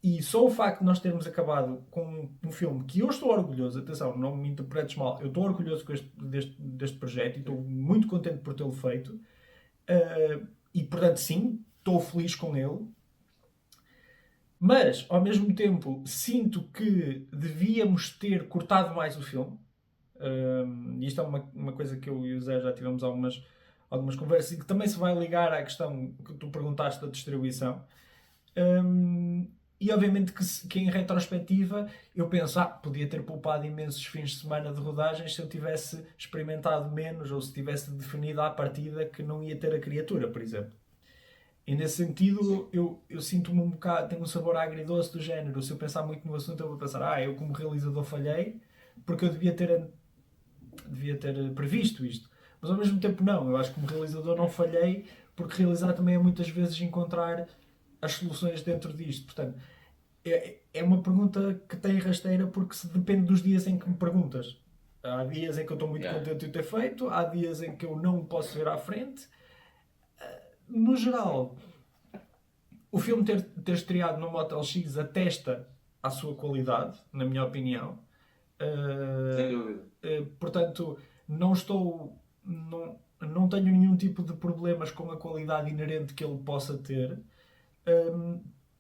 J: E só o facto de nós termos acabado com um filme que eu estou orgulhoso, atenção, não me interpretes mal, eu estou orgulhoso deste projeto e estou muito contente por tê-lo feito. E portanto sim, estou feliz com ele, mas ao mesmo tempo sinto que devíamos ter cortado mais o filme. Isto é uma coisa que eu e o Zé já tivemos algumas conversas e que também se vai ligar à questão que tu perguntaste da distribuição. E obviamente que em retrospectiva eu penso, podia ter poupado imensos fins de semana de rodagens se eu tivesse experimentado menos ou se tivesse definido à partida que não ia ter a criatura, por exemplo. E nesse sentido eu sinto-me um bocado, tenho um sabor agridoce do género. Se eu pensar muito no assunto eu vou pensar, eu como realizador falhei porque eu devia ter previsto isto. Mas ao mesmo tempo não, eu acho que como realizador não falhei, porque realizar também é muitas vezes encontrar as soluções dentro disto. Portanto, é uma pergunta que tem rasteira porque depende dos dias em que me perguntas. Há dias em que eu estou muito contente de o ter feito, há dias em que eu não me posso ver à frente. No geral, o filme ter estreado no Motel X atesta à sua qualidade, na minha opinião.
H: Sem dúvida.
J: Portanto, não tenho nenhum tipo de problemas com a qualidade inerente que ele possa ter.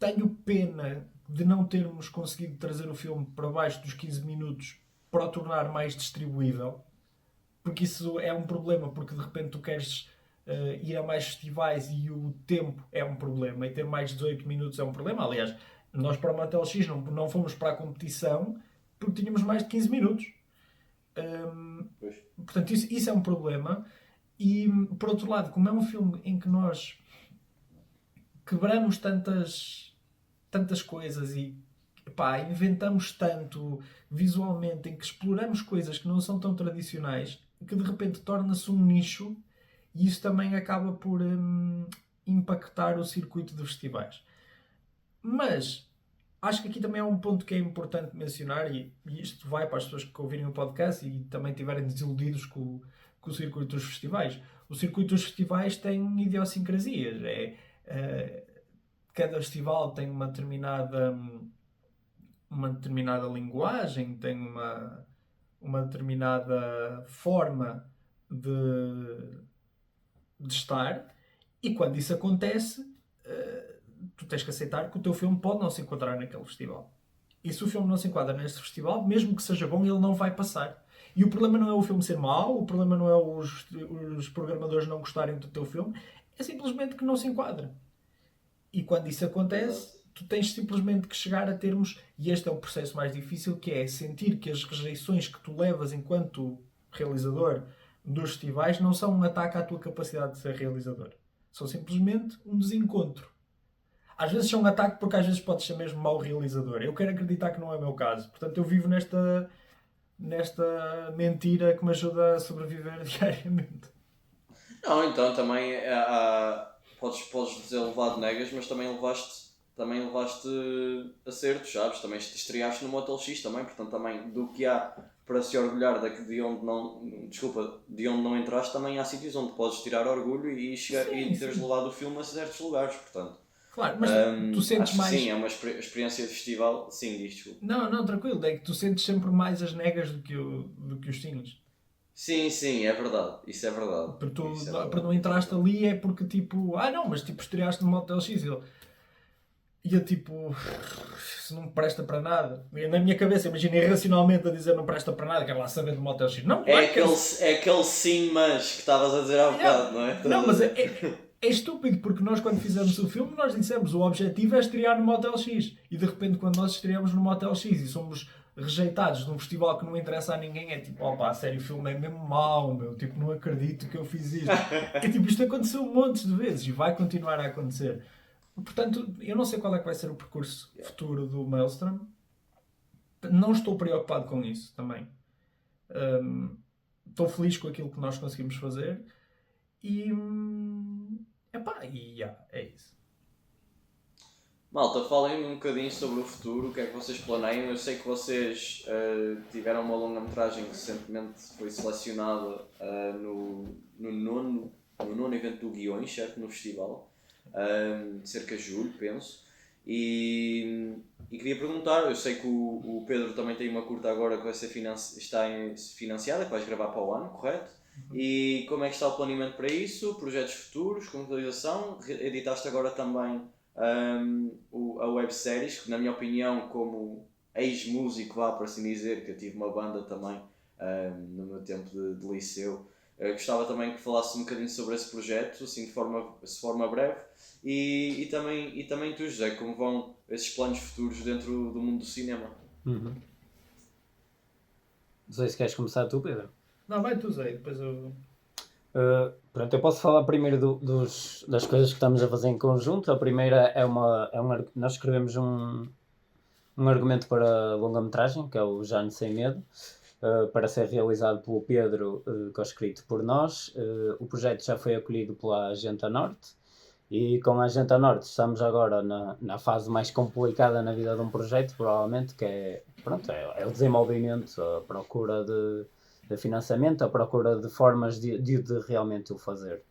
J: tenho pena de não termos conseguido trazer o filme para baixo dos 15 minutos para o tornar mais distribuível, porque isso é um problema, porque de repente tu queres ir a mais festivais e o tempo é um problema, e ter mais de 18 minutos é um problema. Aliás, nós para o Motel X não fomos para a competição porque tínhamos mais de 15 minutos. Portanto, isso é um problema. E, por outro lado, como é um filme em que nós quebramos tantas coisas e inventamos tanto visualmente, em que exploramos coisas que não são tão tradicionais, que de repente torna-se um nicho, e isso também acaba por impactar o circuito de festivais. Mas acho que aqui também há um ponto que é importante mencionar, e isto vai para as pessoas que ouvirem o podcast e também estiverem desiludidos com o circuito dos festivais. O circuito dos festivais tem idiosincrasias. Cada festival tem uma determinada linguagem, tem uma determinada forma de estar, e quando isso acontece, tu tens que aceitar que o teu filme pode não se enquadrar naquele festival. E se o filme não se enquadra neste festival, mesmo que seja bom, ele não vai passar. E o problema não é o filme ser mau, o problema não é os programadores não gostarem do teu filme, é simplesmente que não se enquadra. E quando isso acontece, tu tens simplesmente que chegar a termos, e este é o processo mais difícil, que é sentir que as rejeições que tu levas enquanto realizador dos festivais não são um ataque à tua capacidade de ser realizador. São simplesmente um desencontro. Às vezes são um ataque porque às vezes podes ser mesmo mau realizador. Eu quero acreditar que não é o meu caso. Portanto, eu vivo nesta mentira que me ajuda a sobreviver diariamente.
H: Não, então também podes dizer levado negas, mas também levaste acertos, sabes? Também estreaste no Motel X também, portanto também do que há para se orgulhar de onde não entraste, também há sítios onde podes tirar orgulho e chegar e teres levado o filme a certos lugares, portanto.
J: Claro, mas tu sentes mais...
H: Sim, é uma experiência de festival, sim, diz desculpa.
J: Não, tranquilo, é que tu sentes sempre mais as negas do que os sims.
H: Sim, é verdade, isso é verdade.
J: Porque tu não entraste ali é porque tipo, mas tipo estreaste no Motel X e eu tipo, isso não presta para nada. E na minha cabeça imaginei racionalmente a dizer não presta para nada, quero lá saber do Motel X. Não,
H: é aquele sim, mas que estavas a dizer há bocado, não é?
J: Não, mas é estúpido, porque nós quando fizemos o filme nós dissemos o objetivo é estrear no Motel X, e de repente quando nós estreamos no Motel X e somos rejeitados num festival que não interessa a ninguém, é tipo, a sério, o filme é mesmo mau, meu, tipo, não acredito que eu fiz isto. É tipo, isto aconteceu um monte de vezes e vai continuar a acontecer. Portanto, eu não sei qual é que vai ser o percurso futuro do Maelstrom. Não estou preocupado com isso também. Estou feliz com aquilo que nós conseguimos fazer e é isso.
H: Malta, falem um bocadinho sobre o futuro, o que é que vocês planeiam. Eu sei que vocês tiveram uma longa-metragem que recentemente foi selecionada no nono evento do Guiões, certo? No festival, cerca de julho, penso. E queria perguntar, eu sei que o Pedro também tem uma curta agora que vai ser está financiada, que vais gravar para o ano, correto? E como é que está o planeamento para isso? Projetos futuros, concretização? Editaste agora também a webséries, que na minha opinião, como ex-músico, por assim dizer, que eu tive uma banda também no meu tempo de liceu, gostava também que falasse um bocadinho sobre esse projeto, assim de forma breve, e também tu, José, como vão esses planos futuros dentro do mundo do cinema?
I: Não sei se queres começar tu, Pedro.
J: Não, vai tu, Zé, depois eu...
I: Pronto, eu posso falar primeiro das coisas que estamos a fazer em conjunto. A primeira nós escrevemos um argumento para longa-metragem, que é o Jane Sem Medo, para ser realizado pelo Pedro, co-escrito por nós. O projeto já foi acolhido pela Agenda Norte, e com a Agenda Norte estamos agora na fase mais complicada na vida de um projeto, provavelmente, que é o desenvolvimento, a procura de financiamento, a procura de formas de realmente o fazer.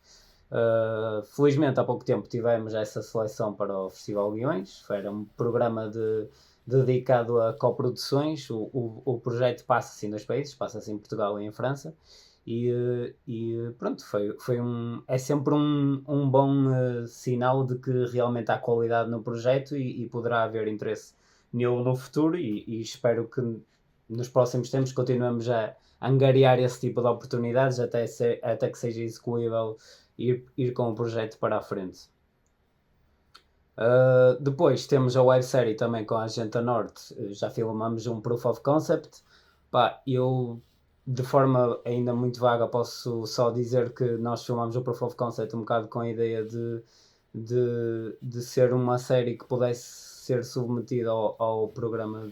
I: Felizmente há pouco tempo tivemos essa seleção para o Festival Guiões. Era um programa dedicado a coproduções. O projeto passa-se em 2 países, passa-se em Portugal e em França, E pronto, é sempre um bom sinal de que realmente há qualidade no projeto e poderá haver interesse nele no futuro e espero que nos próximos tempos continuemos a angariar esse tipo de oportunidades até que seja execuível ir com o projeto para a frente. Depois temos a websérie também com a Agente Norte, já filmamos um Proof of Concept. Eu de forma ainda muito vaga posso só dizer que nós filmamos o Proof of Concept um bocado com a ideia de ser uma série que pudesse ser submetida ao programa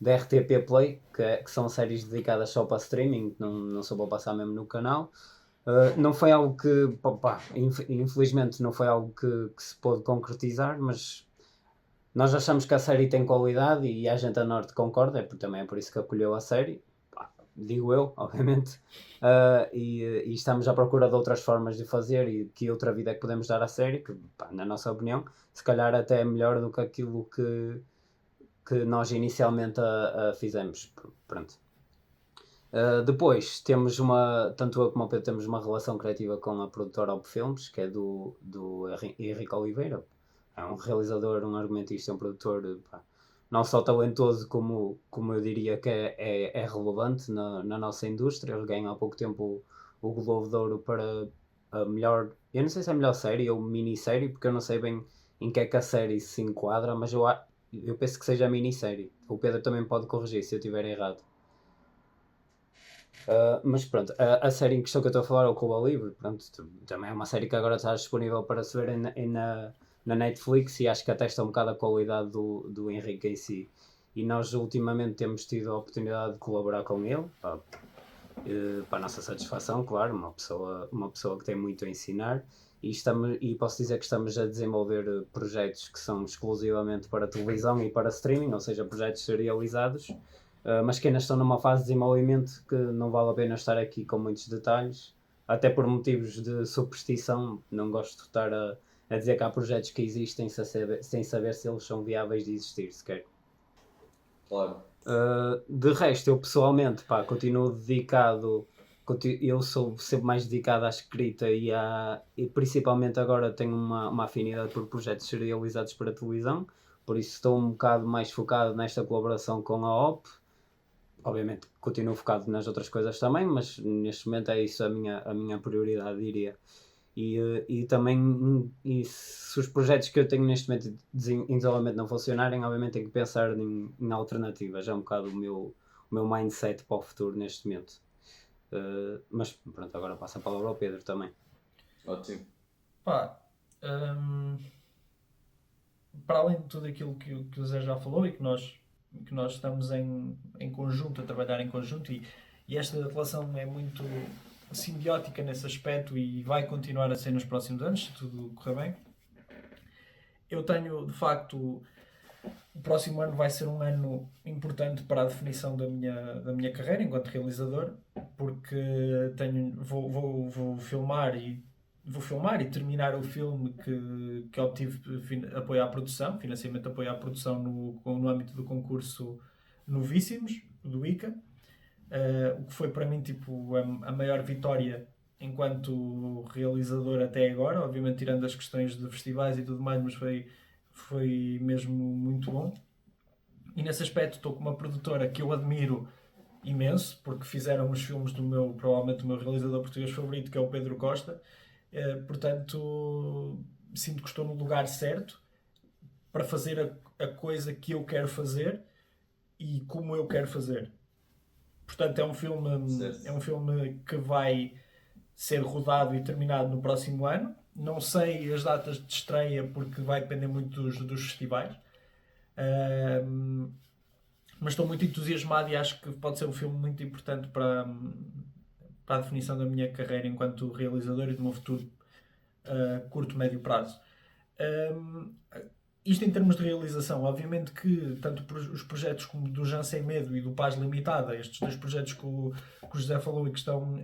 I: da RTP Play, que são séries dedicadas só para streaming, não só para passar mesmo no canal. Não foi algo que, infelizmente, não foi algo que se pôde concretizar, mas nós achamos que a série tem qualidade e a Agente Norte concorda, também é por isso que acolheu a série, digo eu, obviamente, e estamos à procura de outras formas de fazer e que outra vida é que podemos dar à série, que, na nossa opinião, se calhar até é melhor do que aquilo que nós inicialmente fizemos. Pronto. Depois temos tanto eu como o Pedro temos uma relação criativa com a produtora Op Filmes, que é do Henrique Oliveira. É um realizador, um argumentista, um produtor não só talentoso como eu diria que é relevante na nossa indústria. Ele ganhou há pouco tempo o Globo de Ouro para a melhor, eu não sei se é a melhor série ou minissérie, porque eu não sei bem em que é que a série se enquadra, mas eu penso que seja a minissérie. O Pedro também pode corrigir se eu estiver errado. Mas pronto, a série em questão que eu estou a falar é o Cuba Livre. Pronto, também é uma série que agora está disponível para se ver na Netflix e acho que atesta um bocado a qualidade do Henrique em si. E nós ultimamente temos tido a oportunidade de colaborar com ele, para a nossa satisfação, claro, uma pessoa que tem muito a ensinar. E posso dizer que estamos a desenvolver projetos que são exclusivamente para televisão e para streaming, ou seja, projetos serializados, mas que ainda estão numa fase de desenvolvimento que não vale a pena estar aqui com muitos detalhes, até por motivos de superstição. Não gosto de estar a dizer que há projetos que existem sem saber se eles são viáveis de existir sequer.
H: Claro.
I: De resto, eu pessoalmente continuo dedicado. Eu sou sempre mais dedicado à escrita e principalmente agora tenho uma afinidade por projetos serializados para televisão, por isso estou um bocado mais focado nesta colaboração com a OP. Obviamente continuo focado nas outras coisas também, mas neste momento é isso a minha prioridade, diria. E também, se os projetos que eu tenho neste momento de isolamento não funcionarem, obviamente tenho que pensar em alternativas. É um bocado o meu mindset para o futuro neste momento. Mas pronto, agora passo a palavra ao Pedro também.
H: Ótimo.
J: Para além de tudo aquilo que o Zé já falou e que nós estamos em conjunto, a trabalhar em conjunto, e esta relação é muito simbiótica nesse aspecto e vai continuar a ser nos próximos anos, se tudo correr bem. Eu tenho, de facto, o próximo ano vai ser um ano importante para a definição da minha carreira enquanto realizador, porque vou filmar e terminar o filme que obtive apoio à produção, financiamento de apoio à produção no âmbito do concurso Novíssimos, do ICA, o que foi para mim a maior vitória enquanto realizador até agora, obviamente tirando as questões de festivais e tudo mais, mas foi mesmo muito bom. E nesse aspecto estou com uma produtora que eu admiro imenso, porque fizeram os filmes provavelmente do meu realizador português favorito, que é o Pedro Costa. Portanto, sinto que estou no lugar certo para fazer a coisa que eu quero fazer e como eu quero fazer. Portanto, é um filme que vai ser rodado e terminado no próximo ano. Não sei as datas de estreia porque vai depender muito dos festivais. Mas estou muito entusiasmado e acho que pode ser um filme muito importante para a definição da minha carreira enquanto realizador e do meu futuro curto, médio prazo. Isto em termos de realização, obviamente que tanto os projetos como do Jean Sem Medo e do Paz Limitada, estes dois projetos que o José falou e que estão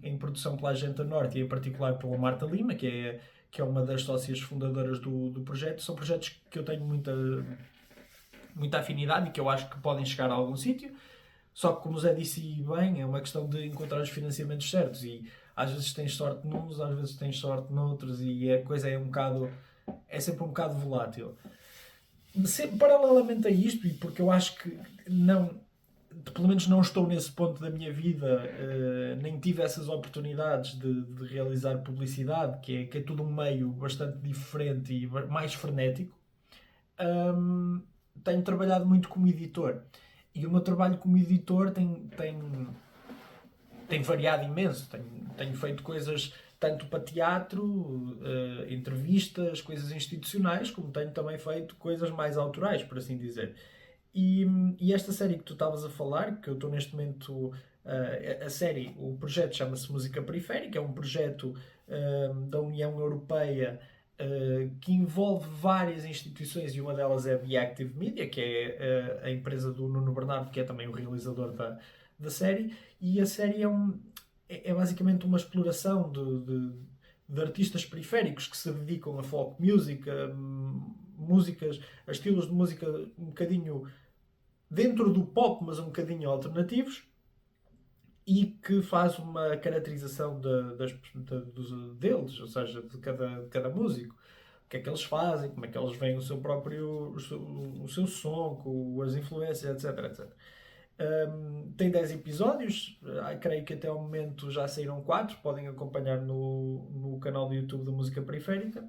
J: em produção pela Agente Norte e em particular pela Marta Lima, que é uma das sócias fundadoras do projeto, são projetos que eu tenho muita afinidade e que eu acho que podem chegar a algum sítio. Só que como o Zé disse bem, é uma questão de encontrar os financiamentos certos e às vezes tens sorte nos, às vezes tens sorte noutros e a coisa é sempre um bocado volátil. Paralelamente a isto, e porque eu acho que pelo menos não estou nesse ponto da minha vida, nem tive essas oportunidades de realizar publicidade, que é tudo um meio bastante diferente e mais frenético. Tenho trabalhado muito como editor e o meu trabalho como editor tem variado imenso. Tenho feito coisas tanto para teatro, entrevistas, coisas institucionais, como tenho também feito coisas mais autorais, por assim dizer. E esta série que tu estavas a falar, que eu estou neste momento, o projeto chama-se Música Periférica, é um projeto da União Europeia que envolve várias instituições e uma delas é a Be Active Media, que é a empresa do Nuno Bernardo, que é também o realizador da série, e a série é basicamente uma exploração de artistas periféricos que se dedicam a folk music, a estilos de música um bocadinho dentro do pop, mas um bocadinho alternativos, e que faz uma caracterização deles, ou seja, de cada músico. O que é que eles fazem, como é que eles veem o seu som, com as influências, etc, etc. Tem 10 episódios, creio que até ao momento já saíram 4, podem acompanhar no canal do YouTube da Música Periférica.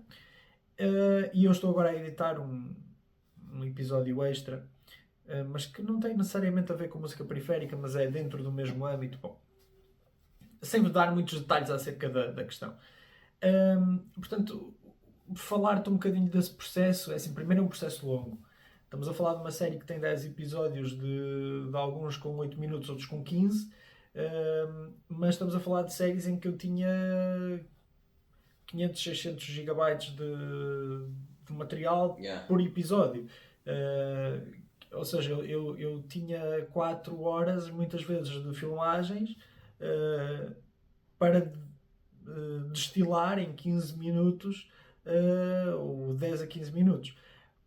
J: E eu estou agora a editar um episódio extra, mas que não tem necessariamente a ver com música periférica, mas é dentro do mesmo âmbito. Bom, sem dar muitos detalhes acerca da questão. Portanto, falar-te um bocadinho desse processo, é assim, primeiro é um processo longo. Estamos a falar de uma série que tem 10 episódios, de alguns com 8 minutos, outros com 15, mas estamos a falar de séries em que eu tinha 500, 600 gigabytes de material por episódio. Ou seja, eu tinha 4 horas, muitas vezes, de filmagens para destilar em 15 minutos, ou 10 a 15 minutos.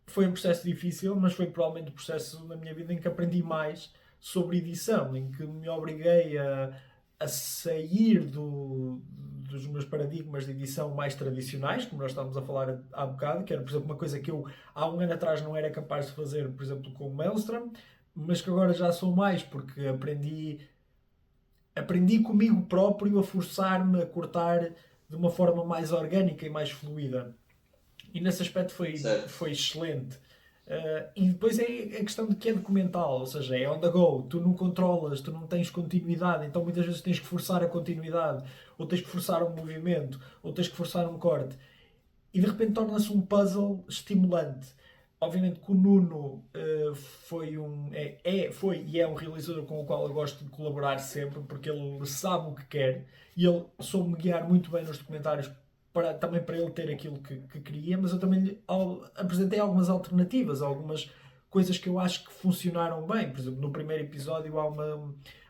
J: Foi um processo difícil, mas foi provavelmente o processo na minha vida em que aprendi mais sobre edição, em que me obriguei a sair dos meus paradigmas de edição mais tradicionais, como nós estávamos a falar há bocado, que era, por exemplo, uma coisa que eu há um ano atrás não era capaz de fazer, por exemplo, com o Maelstrom, mas que agora já sou mais, porque aprendi comigo próprio a forçar-me a cortar de uma forma mais orgânica e mais fluida. E nesse aspecto foi excelente. E depois é a questão de que é documental, ou seja, é on the go, tu não controlas, tu não tens continuidade, então muitas vezes tens que forçar a continuidade, ou tens que forçar um movimento, ou tens que forçar um corte. E de repente torna-se um puzzle estimulante. Obviamente que o Nuno foi e é um realizador com o qual eu gosto de colaborar sempre, porque ele sabe o que quer e ele soube-me guiar muito bem nos documentários também para ele ter aquilo que queria, mas eu também lhe apresentei algumas alternativas, algumas coisas que eu acho que funcionaram bem. Por exemplo, no primeiro episódio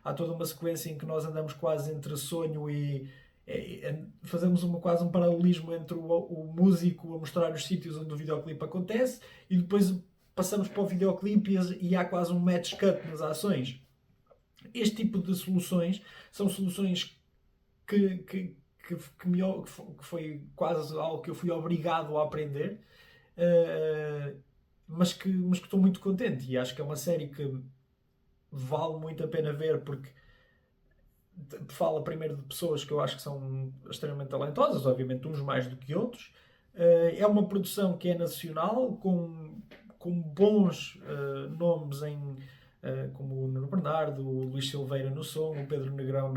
J: há toda uma sequência em que nós andamos quase entre sonho e fazemos quase um paralelismo entre o músico a mostrar os sítios onde o videoclipe acontece e depois passamos para o videoclipe e há quase um match cut nas ações. Este tipo de soluções são soluções que foi quase algo que eu fui obrigado a aprender, mas que estou muito contente, e acho que é uma série que vale muito a pena ver, porque fala primeiro de pessoas que eu acho que são extremamente talentosas, obviamente uns mais do que outros. É uma produção que é nacional, com bons nomes como o Nuno Bernardo, o Luís Silveira no som, o Pedro Negrão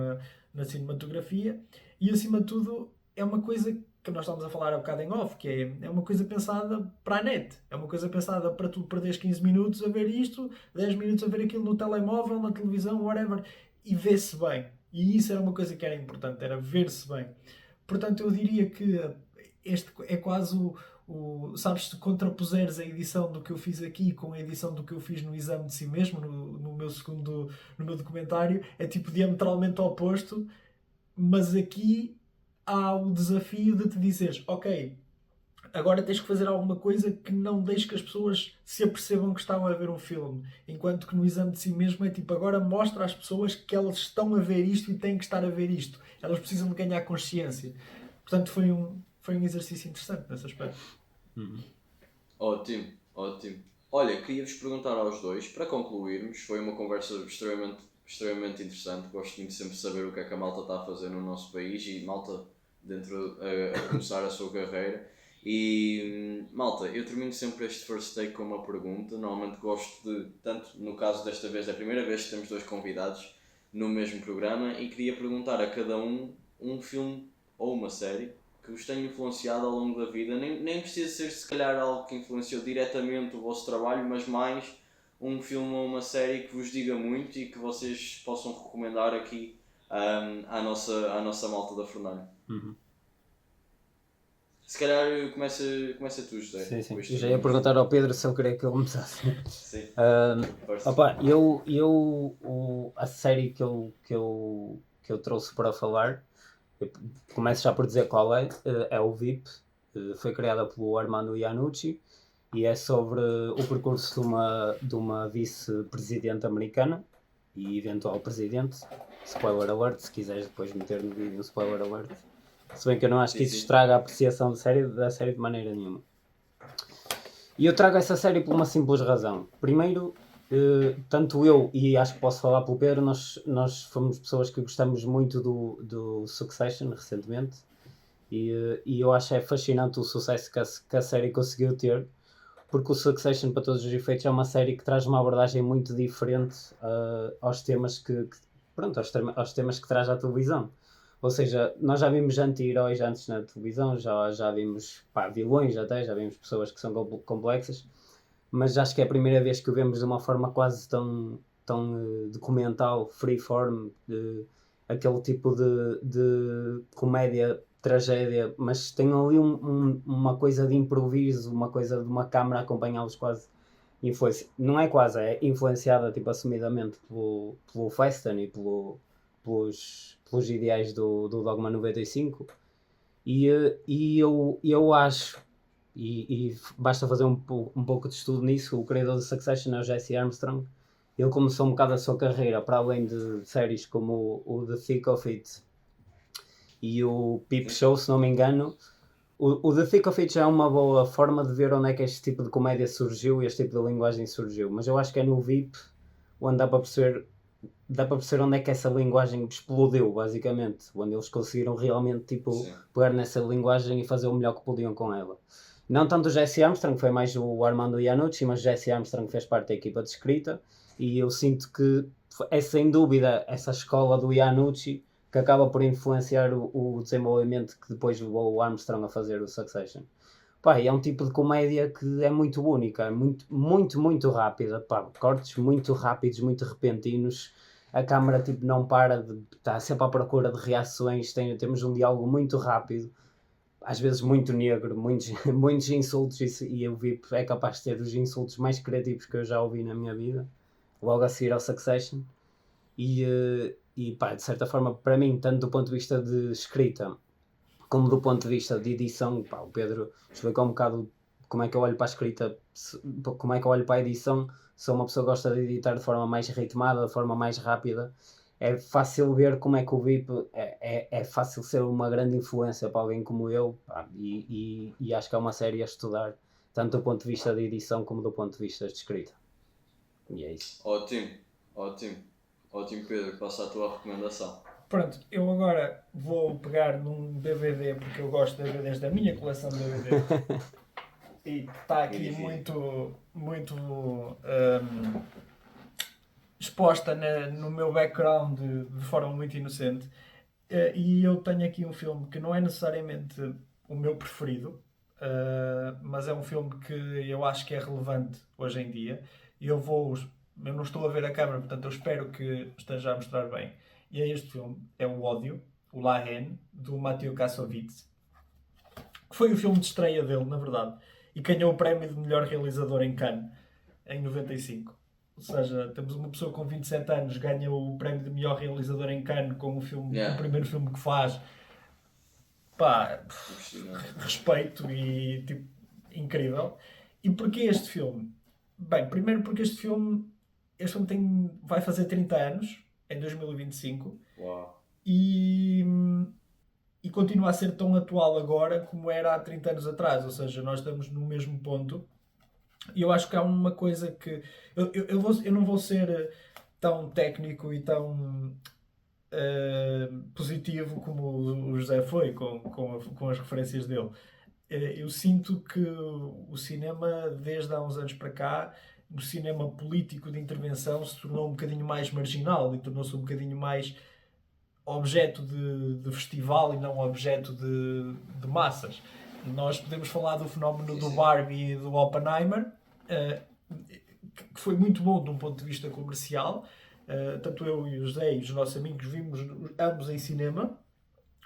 J: na cinematografia, e acima de tudo é uma coisa que nós estávamos a falar há bocado em off, que é uma coisa pensada para a net, é uma coisa pensada para tu perderes 15 minutos a ver isto, 10 minutos a ver aquilo no telemóvel, na televisão, whatever, e vê-se bem. E isso era uma coisa que era importante, era ver-se bem. Portanto, eu diria que este é quase sabes, se contrapuseres a edição do que eu fiz aqui com a edição do que eu fiz no Exame de Si Mesmo, no meu documentário, é tipo diametralmente oposto, mas aqui há o desafio de te dizeres, ok, agora tens que fazer alguma coisa que não deixe que as pessoas se apercebam que estão a ver um filme. Enquanto que no Exame de Si mesmo é tipo, agora mostra às pessoas que elas estão a ver isto e têm que estar a ver isto. Elas precisam de ganhar consciência. Portanto, foi um exercício interessante nesse aspecto.
H: Ótimo, ótimo. Olha, queria-vos perguntar aos dois, para concluirmos, foi uma conversa extremamente interessante. Gosto muito de sempre saber o que é que a malta está a fazer no nosso país e malta a começar a sua carreira. E malta, eu termino sempre este first take com uma pergunta. Normalmente gosto de, tanto no caso desta vez, é a primeira vez que temos 2 convidados no mesmo programa, e queria perguntar a cada um filme ou uma série que vos tenha influenciado ao longo da vida. Nem precisa ser se calhar algo que influenciou diretamente o vosso trabalho, mas mais um filme ou uma série que vos diga muito e que vocês possam recomendar aqui à nossa malta da Fornalha. Se calhar começa tu, José.
I: Sim. Eu já ia perguntar ao Pedro se ele queria que eu começasse.
H: Sim.
I: Opa, a série que eu trouxe para falar, eu começo já por dizer qual é o VIP. Foi criada pelo Armando Iannucci e é sobre o percurso de uma vice-presidente americana e eventual presidente. Spoiler alert, se quiseres depois meter no vídeo um spoiler alert. Se bem que eu não acho que isso estraga a apreciação da série de maneira nenhuma. E eu trago essa série por uma simples razão. Primeiro, tanto eu e acho que posso falar pelo Pedro, nós fomos pessoas que gostamos muito do Succession recentemente, e eu acho fascinante o sucesso que a série conseguiu ter, porque o Succession, para todos os efeitos, é uma série que traz uma abordagem muito diferente aos temas aos temas que traz à televisão. Ou seja, nós já vimos anti-heróis antes na televisão, já vimos vilões até, já vimos pessoas que são complexas, mas acho que é a primeira vez que o vemos de uma forma quase tão documental, freeform, aquele tipo de comédia, tragédia, mas tem ali uma coisa de improviso, uma coisa de uma câmara a acompanhá-los quase. Não é quase, é influenciada tipo, assumidamente pelo Festen e pelos ideais do Dogma 95, e eu acho, e basta fazer um pouco de estudo nisso, o criador de Succession é o Jesse Armstrong. Ele começou um bocado a sua carreira, para além de séries como o The Thick of It e o Peep Show, se não me engano. O The Thick of It já é uma boa forma de ver onde é que este tipo de comédia surgiu e este tipo de linguagem surgiu, mas eu acho que é no VIP onde dá para perceber onde é que essa linguagem explodiu, basicamente, onde eles conseguiram realmente pegar nessa linguagem e fazer o melhor que podiam com ela. Não tanto o Jesse Armstrong, foi mais o Armando Iannucci, mas o Jesse Armstrong fez parte da equipa de escrita, e eu sinto que é sem dúvida essa escola do Iannucci que acaba por influenciar o desenvolvimento que depois levou o Armstrong a fazer o Succession. E é um tipo de comédia que é muito única, muito rápida, cortes muito rápidos, muito repentinos, a câmara não para, está sempre à procura de reações, temos um diálogo muito rápido, às vezes muito negro, muitos insultos, e o VIP é capaz de ter os insultos mais criativos que eu já ouvi na minha vida, logo a seguir ao Succession, e de certa forma, para mim, tanto do ponto de vista de escrita, como do ponto de vista de edição, o Pedro explicou um bocado como é que eu olho para a escrita, como é que eu olho para a edição. Sou uma pessoa que gosta de editar de forma mais ritmada, de forma mais rápida. É fácil ver como é que o VIP é fácil ser uma grande influência para alguém como eu, e acho que é uma série a estudar, tanto do ponto de vista de edição como do ponto de vista de escrita. E é isso.
H: Ótimo, Pedro, passa a tua recomendação.
J: Pronto, eu agora vou pegar num DVD, porque eu gosto de DVDs da minha coleção de DVD. E está aqui muito exposta no meu background de forma muito inocente. E eu tenho aqui um filme que não é necessariamente o meu preferido, mas é um filme que eu acho que é relevante hoje em dia. Eu não estou a ver a câmera, portanto eu espero que esteja a mostrar bem. E é este filme, é o Ódio, o La Haine, do Mathieu Kassovitz, que foi o filme de estreia dele, na verdade, e ganhou o prémio de melhor realizador em Cannes, em 95. Ou seja, temos uma pessoa com 27 anos, ganha o prémio de melhor realizador em Cannes com o primeiro filme que faz. pá, respeito e tipo, incrível. E porquê este filme? Bem, primeiro porque este filme vai fazer 30 anos, em 2025.
H: Uau.
J: E continua a ser tão atual agora como era há 30 anos atrás, ou seja, nós estamos no mesmo ponto. E eu acho que há uma coisa que... Eu não vou ser tão técnico e tão positivo como o José foi com as referências dele. Eu sinto que o cinema, desde há uns anos para cá, o cinema político de intervenção se tornou um bocadinho mais marginal e tornou-se um bocadinho mais objeto de festival e não objeto de massas. Nós podemos falar do fenómeno do Barbie e do Oppenheimer, que foi muito bom de um ponto de vista comercial. Tanto eu e o José e os nossos amigos vimos ambos em cinema,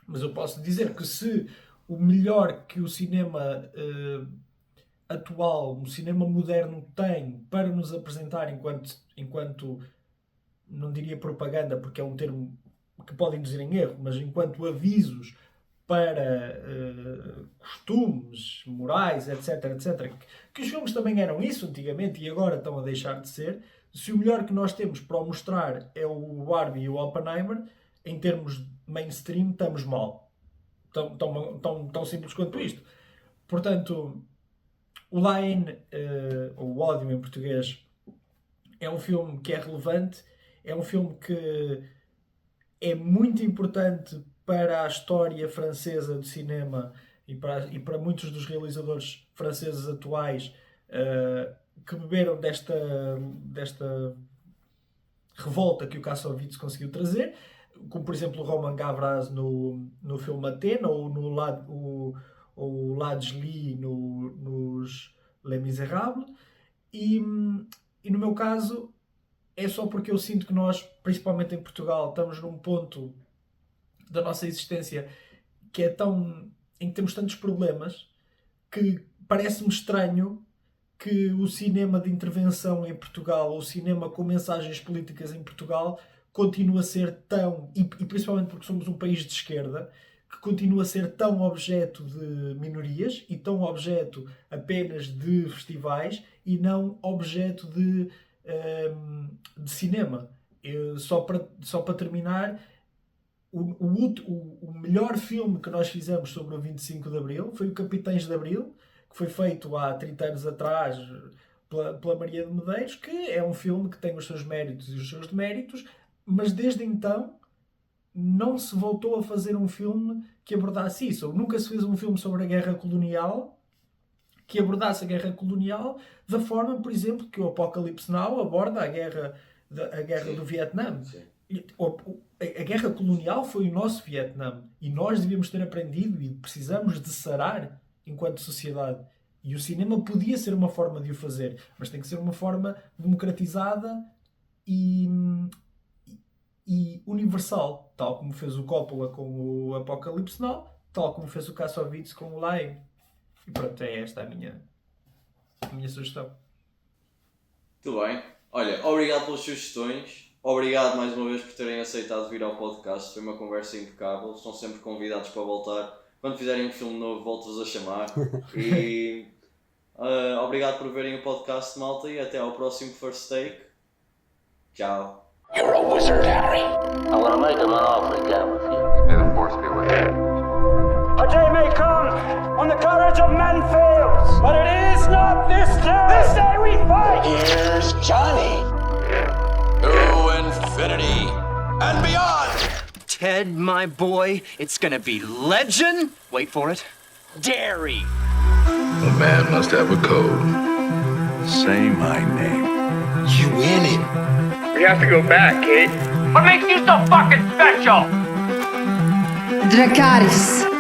J: mas eu posso dizer que se o melhor que o cinema atual, o cinema moderno tem para nos apresentar enquanto não diria propaganda, porque é um termo que pode induzir em erro, mas enquanto avisos para costumes morais, etc, etc, que os filmes também eram isso antigamente e agora estão a deixar de ser. Se o melhor que nós temos para o mostrar é o Barbie e o Oppenheimer, em termos mainstream estamos mal. Tão simples quanto isto. Portanto, o Line, ou o Ódio em português, é um filme que é relevante, é um filme que é muito importante para a história francesa do cinema e para muitos dos realizadores franceses atuais que beberam desta revolta que o Kassovitz conseguiu trazer, como por exemplo o Roman Gavras no filme Atena, ou o Ladjli nos Les Misérables, e no meu caso é só porque eu sinto que nós, principalmente em Portugal, estamos num ponto da nossa existência que é em que temos tantos problemas que parece-me estranho que o cinema de intervenção em Portugal, ou o cinema com mensagens políticas em Portugal, continua a ser tão, e principalmente porque somos um país de esquerda, que continua a ser tão objeto de minorias e tão objeto apenas de festivais e não objeto de cinema. Só para terminar, o melhor filme que nós fizemos sobre o 25 de Abril foi o Capitães de Abril, que foi feito há 30 anos atrás pela Maria de Medeiros, que é um filme que tem os seus méritos e os seus deméritos, mas desde então não se voltou a fazer um filme que abordasse isso. Ou nunca se fez um filme sobre a guerra colonial que abordasse a guerra colonial da forma, por exemplo, que o Apocalipse Now aborda a guerra do Vietnã. A guerra colonial foi o nosso Vietnã e nós devíamos ter aprendido e precisamos de sarar enquanto sociedade. E o cinema podia ser uma forma de o fazer, mas tem que ser uma forma democratizada e universal, tal como fez o Coppola com o Apocalipse Now, tal como fez o Kassovitz com o Laim. E pronto, é esta a minha sugestão.
H: Muito bem. Olha, obrigado pelas sugestões. Obrigado mais uma vez por terem aceitado vir ao podcast. Foi uma conversa impecável. Estão sempre convidados para voltar. Quando fizerem um filme novo, volto-vos a chamar. E obrigado por verem o podcast, malta. E até ao próximo First Take. Tchau.
A: You're a wizard, Harry.
G: I want to make him an offer again with you.
D: May the force be with you.
F: A day may come when the courage of men fails, but it is not this day. This day we fight.
A: Here's Johnny.
B: To infinity and beyond!
C: Ted, my boy, it's gonna be legend. Wait for it. Dairy.
D: A man must have a code.
B: Say my name.
A: You win it.
E: We have to go back, Kate.
F: What makes you so fucking special?
K: Dracarys.